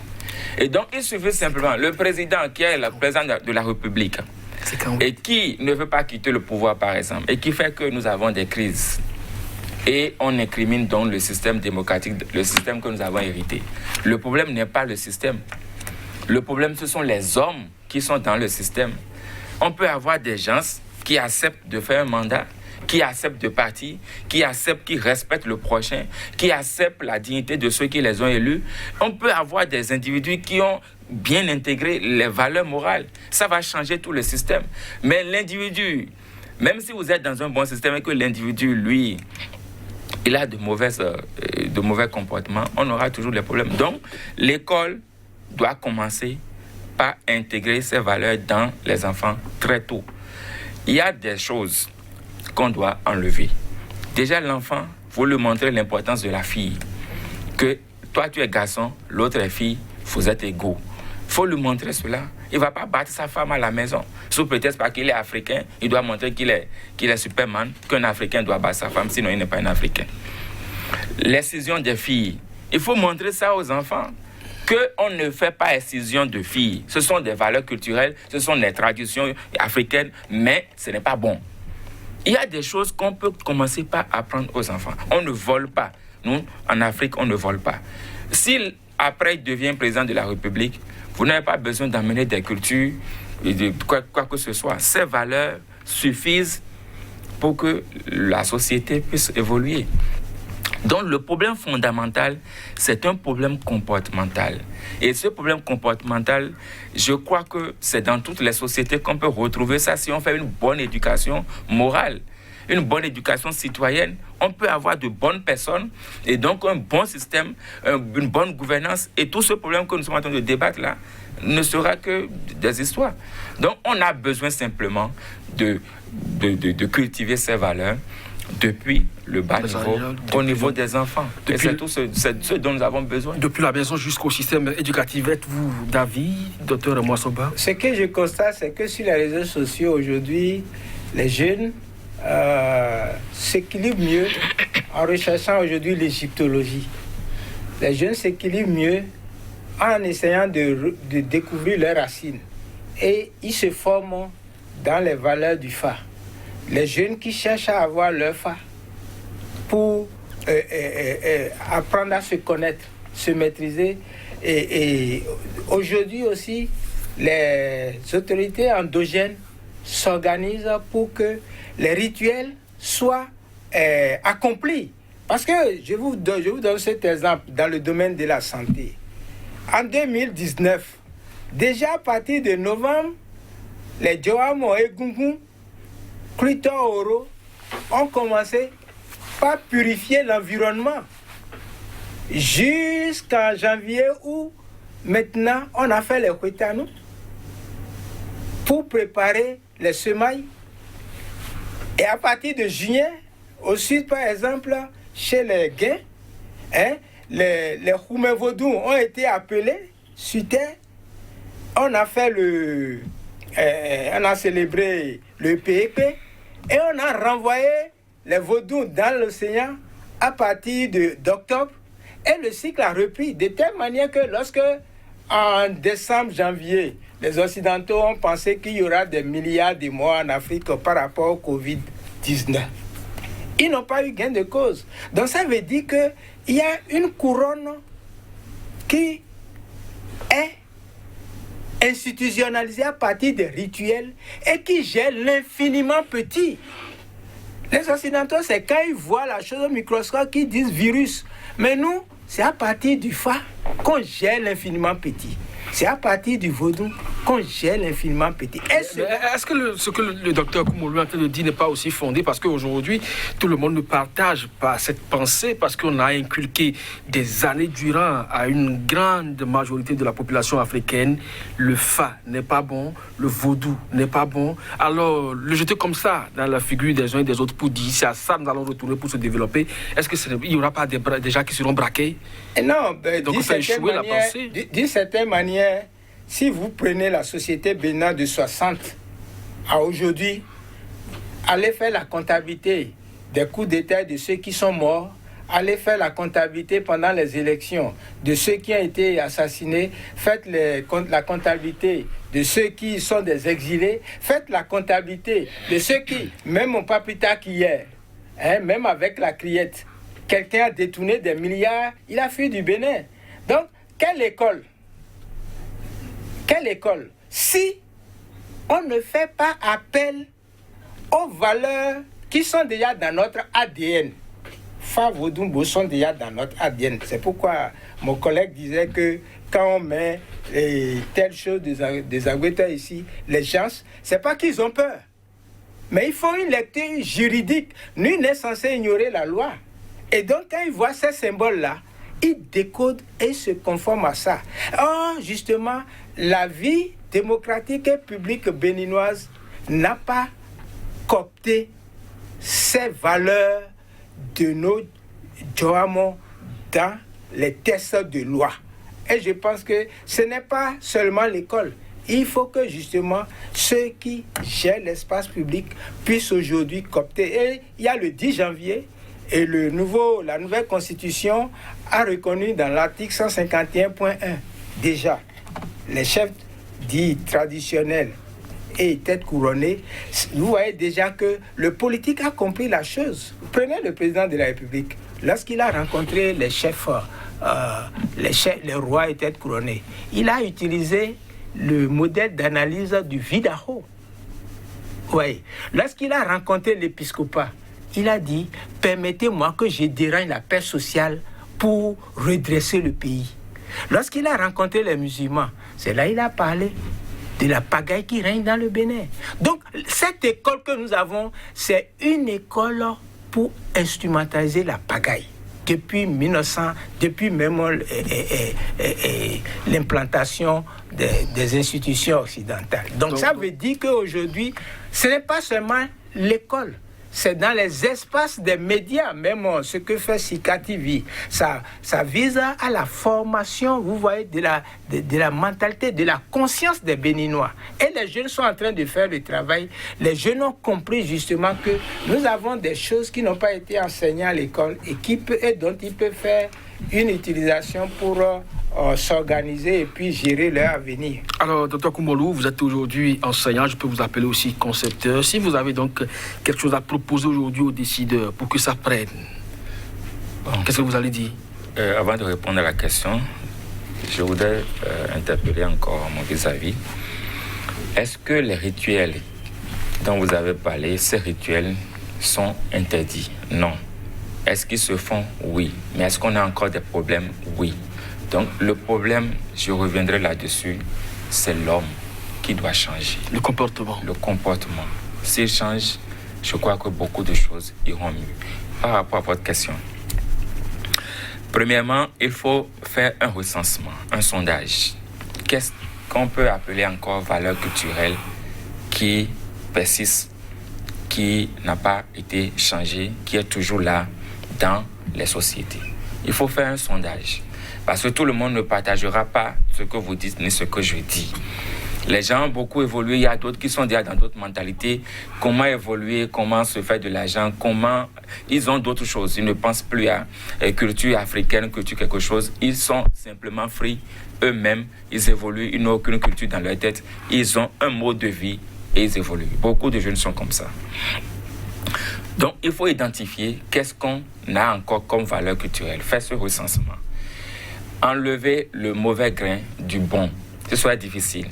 Et donc, il suffit simplement, le président qui est le président de la République et qui ne veut pas quitter le pouvoir, par exemple, et qui fait que nous avons des crises, et on incrimine donc le système démocratique, le système que nous avons hérité. Le problème n'est pas le système. Le problème, ce sont les hommes qui sont dans le système. On peut avoir des gens qui acceptent de faire un mandat, qui acceptent de partir, qui acceptent, qui respectent le prochain, qui acceptent la dignité de ceux qui les ont élus. On peut avoir des individus qui ont bien intégré les valeurs morales. Ça va changer tout le système. Mais l'individu, même si vous êtes dans un bon système et que l'individu, lui, il a de mauvais comportements, on aura toujours des problèmes. Donc, l'école doit commencer par intégrer ces valeurs dans les enfants très tôt. Il y a des choses qu'on doit enlever. Déjà, l'enfant, il faut lui montrer l'importance de la fille. Que toi, tu es garçon, l'autre est fille, vous êtes égaux. Il faut lui montrer cela. Il ne va pas battre sa femme à la maison. Sous prétexte parce qu'il est africain, il doit montrer qu'il est Superman, qu'un Africain doit battre sa femme, sinon il n'est pas un Africain. L'excision des filles, il faut montrer ça aux enfants, qu'on ne fait pas excision de filles. Ce sont des valeurs culturelles, ce sont des traditions africaines, mais ce n'est pas bon. Il y a des choses qu'on peut commencer par apprendre aux enfants. On ne vole pas. Nous, en Afrique, on ne vole pas. S'il, après, il devient président de la République, vous n'avez pas besoin d'amener des cultures, de quoi que ce soit. Ces valeurs suffisent pour que la société puisse évoluer. Donc, le problème fondamental, c'est un problème comportemental. Et ce problème comportemental, je crois que c'est dans toutes les sociétés qu'on peut retrouver ça si on fait une bonne éducation morale, une bonne éducation citoyenne. On peut avoir de bonnes personnes et donc un bon système, une bonne gouvernance. Et tout ce problème que nous sommes en train de débattre là ne sera que des histoires. Donc, on a besoin simplement de cultiver ces valeurs depuis le bas niveau, au niveau des enfants. Et c'est tout ce dont nous avons besoin. Depuis la maison jusqu'au système éducatif, êtes-vous d'avis, docteur Moissoba? Ce que je constate, c'est que sur les réseaux sociaux aujourd'hui, les jeunes s'équilibrent mieux en recherchant aujourd'hui l'égyptologie. Les jeunes s'équilibrent mieux en essayant de découvrir leurs racines. Et ils se forment dans les valeurs du Fa. Les jeunes qui cherchent à avoir leur Fa pour apprendre à se connaître, se maîtriser. Et aujourd'hui aussi, les autorités endogènes s'organisent pour que les rituels soient accomplis. Parce que je vous donne cet exemple dans le domaine de la santé. En 2019, déjà à partir de novembre, les Joamo et Gungun, Cliton Oro, ont commencé par purifier l'environnement. jusqu'en janvier où maintenant on a fait les Huetanou pour préparer les semailles. Et à partir de juillet, au sud par exemple, chez les Guins, les Humevaudou ont été appelés sur terre. On a fait on a célébré le PEP et on a renvoyé les Vaudous dans l'océan à partir d'octobre. Et le cycle a repris de telle manière que lorsque, en décembre, janvier, les Occidentaux ont pensé qu'il y aura des milliards de morts en Afrique par rapport au Covid-19. Ils n'ont pas eu gain de cause. Donc ça veut dire qu'il y a une couronne qui est institutionnalisée à partir des rituels et qui gère l'infiniment petit. Les Occidentaux, c'est quand ils voient la chose au microscope qu'ils disent virus. Mais nous, c'est à partir du Fa qu'on gère l'infiniment petit. C'est à partir du vaudou qu'on gère l'infiniment petit. Est-ce que ce que le docteur Koumoulou est en train de dire n'est pas aussi fondé parce qu'aujourd'hui, tout le monde ne partage pas cette pensée parce qu'on a inculqué des années durant à une grande majorité de la population africaine, le Fa n'est pas bon, le vaudou n'est pas bon. Alors, le jeter comme ça dans la figure des uns et des autres pour dire c'est à ça que nous allons retourner pour se développer, est-ce qu'il n'y aura pas des gens qui seront braqués? Non, donc ça échouer la pensée. D'une certaine manière, si vous prenez la société Bénin de 60 à aujourd'hui, allez faire la comptabilité des coups d'État de ceux qui sont morts, allez faire la comptabilité pendant les élections de ceux qui ont été assassinés, faites la comptabilité de ceux qui sont des exilés, faites la comptabilité de ceux qui, même pas plus tard qu'hier, même avec la criette, quelqu'un a détourné des milliards, il a fui du Bénin. Donc, quelle école? Si on ne fait pas appel aux valeurs qui sont déjà dans notre ADN, Fa-Vodou sont déjà dans notre ADN. C'est pourquoi mon collègue disait que quand on met telle chose des agouetteurs ici, les gens, c'est pas qu'ils ont peur, mais ils font une lecture juridique. Nul n'est censé ignorer la loi. Et donc, quand ils voient ces symboles-là, ils décodent et se conforment à ça. Or, justement, la vie démocratique et publique béninoise n'a pas coopté ces valeurs de nos Djoamo dans les textes de loi. Et je pense que ce n'est pas seulement l'école. Il faut que justement ceux qui gèrent l'espace public puissent aujourd'hui coopter. Et il y a le 10 janvier, et la nouvelle constitution a reconnu dans l'article 151.1 déjà les chefs dits traditionnels et têtes couronnées. Vous voyez déjà que le politique a compris la chose. Prenez le président de la République. Lorsqu'il a rencontré les chefs, les rois et têtes couronnées, il a utilisé le modèle d'analyse du Vidaho. Oui. Lorsqu'il a rencontré l'épiscopat, il a dit « Permettez-moi que je dérange la paix sociale pour redresser le pays ». Lorsqu'il a rencontré les musulmans, c'est là qu'il a parlé de la pagaille qui règne dans le Bénin. Donc, cette école que nous avons, c'est une école pour instrumentaliser la pagaille. Depuis même l'implantation des institutions occidentales. Donc, ça veut dire qu'aujourd'hui, ce n'est pas seulement l'école. C'est dans les espaces des médias, même ce que fait Sika TV. Ça vise à la formation, vous voyez, de la mentalité, de la conscience des Béninois. Et les jeunes sont en train de faire le travail. Les jeunes ont compris justement que nous avons des choses qui n'ont pas été enseignées à l'école et dont ils peuvent faire une utilisation pour s'organiser et puis gérer leur avenir. Alors, Dr Koumoulou, vous êtes aujourd'hui enseignant, je peux vous appeler aussi concepteur. Si vous avez donc quelque chose à proposer aujourd'hui aux décideurs pour que ça prenne, qu'est-ce que vous allez dire? Avant de répondre à la question, je voudrais interpeller encore mon vis-à-vis. Est-ce que les rituels dont vous avez parlé, ces rituels sont interdits? Non. Est-ce qu'ils se font? Oui. Mais est-ce qu'on a encore des problèmes? Oui. Donc le problème, je reviendrai là-dessus, c'est l'homme qui doit changer. Le comportement. Le comportement. S'il change, je crois que beaucoup de choses iront mieux. Par rapport à votre question, Premièrement, il faut faire un recensement, un sondage. Qu'est-ce qu'on peut appeler encore valeur culturelle qui persiste, qui n'a pas été changée, qui est toujours là dans les sociétés. Il faut faire un sondage parce que tout le monde ne partagera pas ce que vous dites ni ce que je dis. Les gens ont beaucoup évolué, il y a d'autres qui sont déjà dans d'autres mentalités. Comment évoluer, comment se faire de l'argent, comment... Ils ont d'autres choses, ils ne pensent plus à culture africaine, culture quelque chose. Ils sont simplement free eux-mêmes, ils évoluent, ils n'ont aucune culture dans leur tête. Ils ont un mode de vie et ils évoluent. Beaucoup de jeunes sont comme ça. Donc, il faut identifier qu'est-ce qu'on a encore comme valeur culturelle. Faire ce recensement. Enlever le mauvais grain du bon. Ce soit difficile.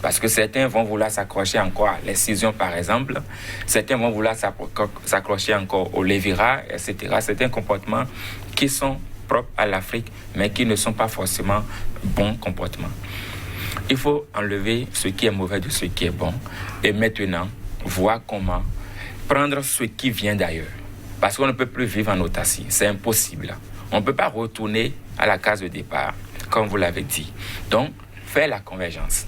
Parce que certains vont vouloir s'accrocher encore à l'excision, par exemple. Certains vont vouloir s'accrocher encore au lévira, etc. Certains comportements qui sont propres à l'Afrique, mais qui ne sont pas forcément bons comportements. Il faut enlever ce qui est mauvais de ce qui est bon. Et maintenant, voir comment prendre ce qui vient d'ailleurs. Parce qu'on ne peut plus vivre en autarcie. C'est impossible. On ne peut pas retourner à la case de départ, comme vous l'avez dit. Donc, faire la convergence.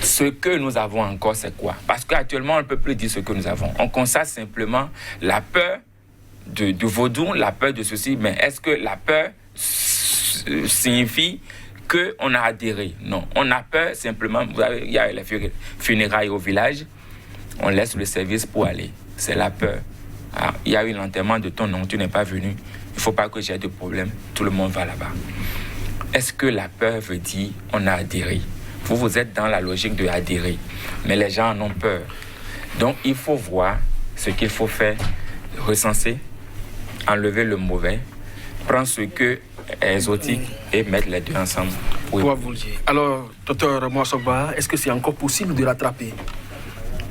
Ce que nous avons encore, c'est quoi? Parce qu'actuellement, on ne peut plus dire ce que nous avons. On constate simplement la peur du vaudou, la peur de ceci. Mais est-ce que la peur signifie qu'on a adhéré? Non. On a peur simplement. Il y a les funérailles au village. On laisse le service pour aller. C'est la peur. Ah, il y a eu l'enterrement de ton oncle, tu n'es pas venu. Il ne faut pas que j'ai de problème. Tout le monde va là-bas. Est-ce que la peur veut dire on a adhéré? Vous êtes dans la logique de adhérer, mais les gens en ont peur. Donc, il faut voir ce qu'il faut faire, recenser, enlever le mauvais, prendre ce que est exotique et mettre les deux ensemble. Pour vous le dire. Alors, docteur Mouassogba, est-ce que c'est encore possible de l'attraper?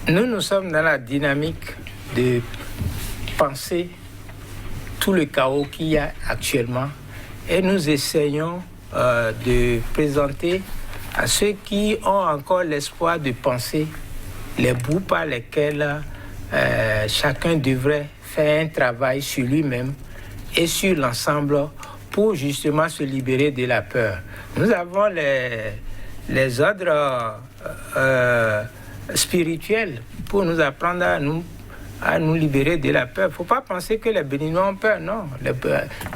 Nous sommes dans la dynamique de penser tout le chaos qu'il y a actuellement et nous essayons de présenter à ceux qui ont encore l'espoir de penser les bouts par lesquels chacun devrait faire un travail sur lui-même et sur l'ensemble pour justement se libérer de la peur. Nous avons les ordres spirituels pour nous apprendre à nous libérer de la peur. Il ne faut pas penser que les Béninois ont peur, non.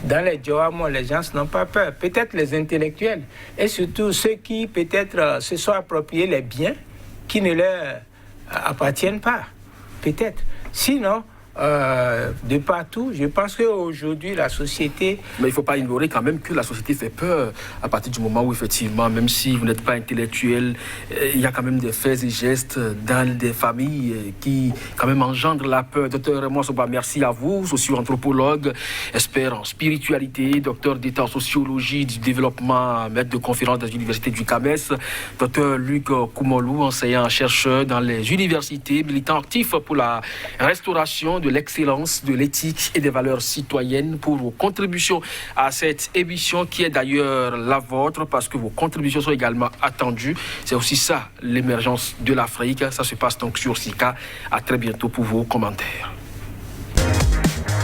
Dans les Djoamo, les gens n'ont pas peur. Peut-être les intellectuels et surtout ceux qui peut-être se sont appropriés les biens qui ne leur appartiennent pas. Peut-être. Sinon, de partout, je pense qu'aujourd'hui, la société... Mais il ne faut pas ignorer quand même que la société fait peur à partir du moment où, effectivement, même si vous n'êtes pas intellectuel, il y a quand même des faits et gestes dans des familles qui, quand même, engendrent la peur. Docteur Mouassogba, merci à vous, socio-anthropologue, expert en spiritualité, docteur d'État en sociologie du développement, maître de conférence dans l'université du CAMES, docteur Luc Koumoulou, enseignant-chercheur dans les universités, militant actif pour la restauration de l'excellence, de l'éthique et des valeurs citoyennes pour vos contributions à cette émission qui est d'ailleurs la vôtre parce que vos contributions sont également attendues. C'est aussi ça, l'émergence de l'Afrique. Ça se passe donc sur SICA. À très bientôt pour vos commentaires.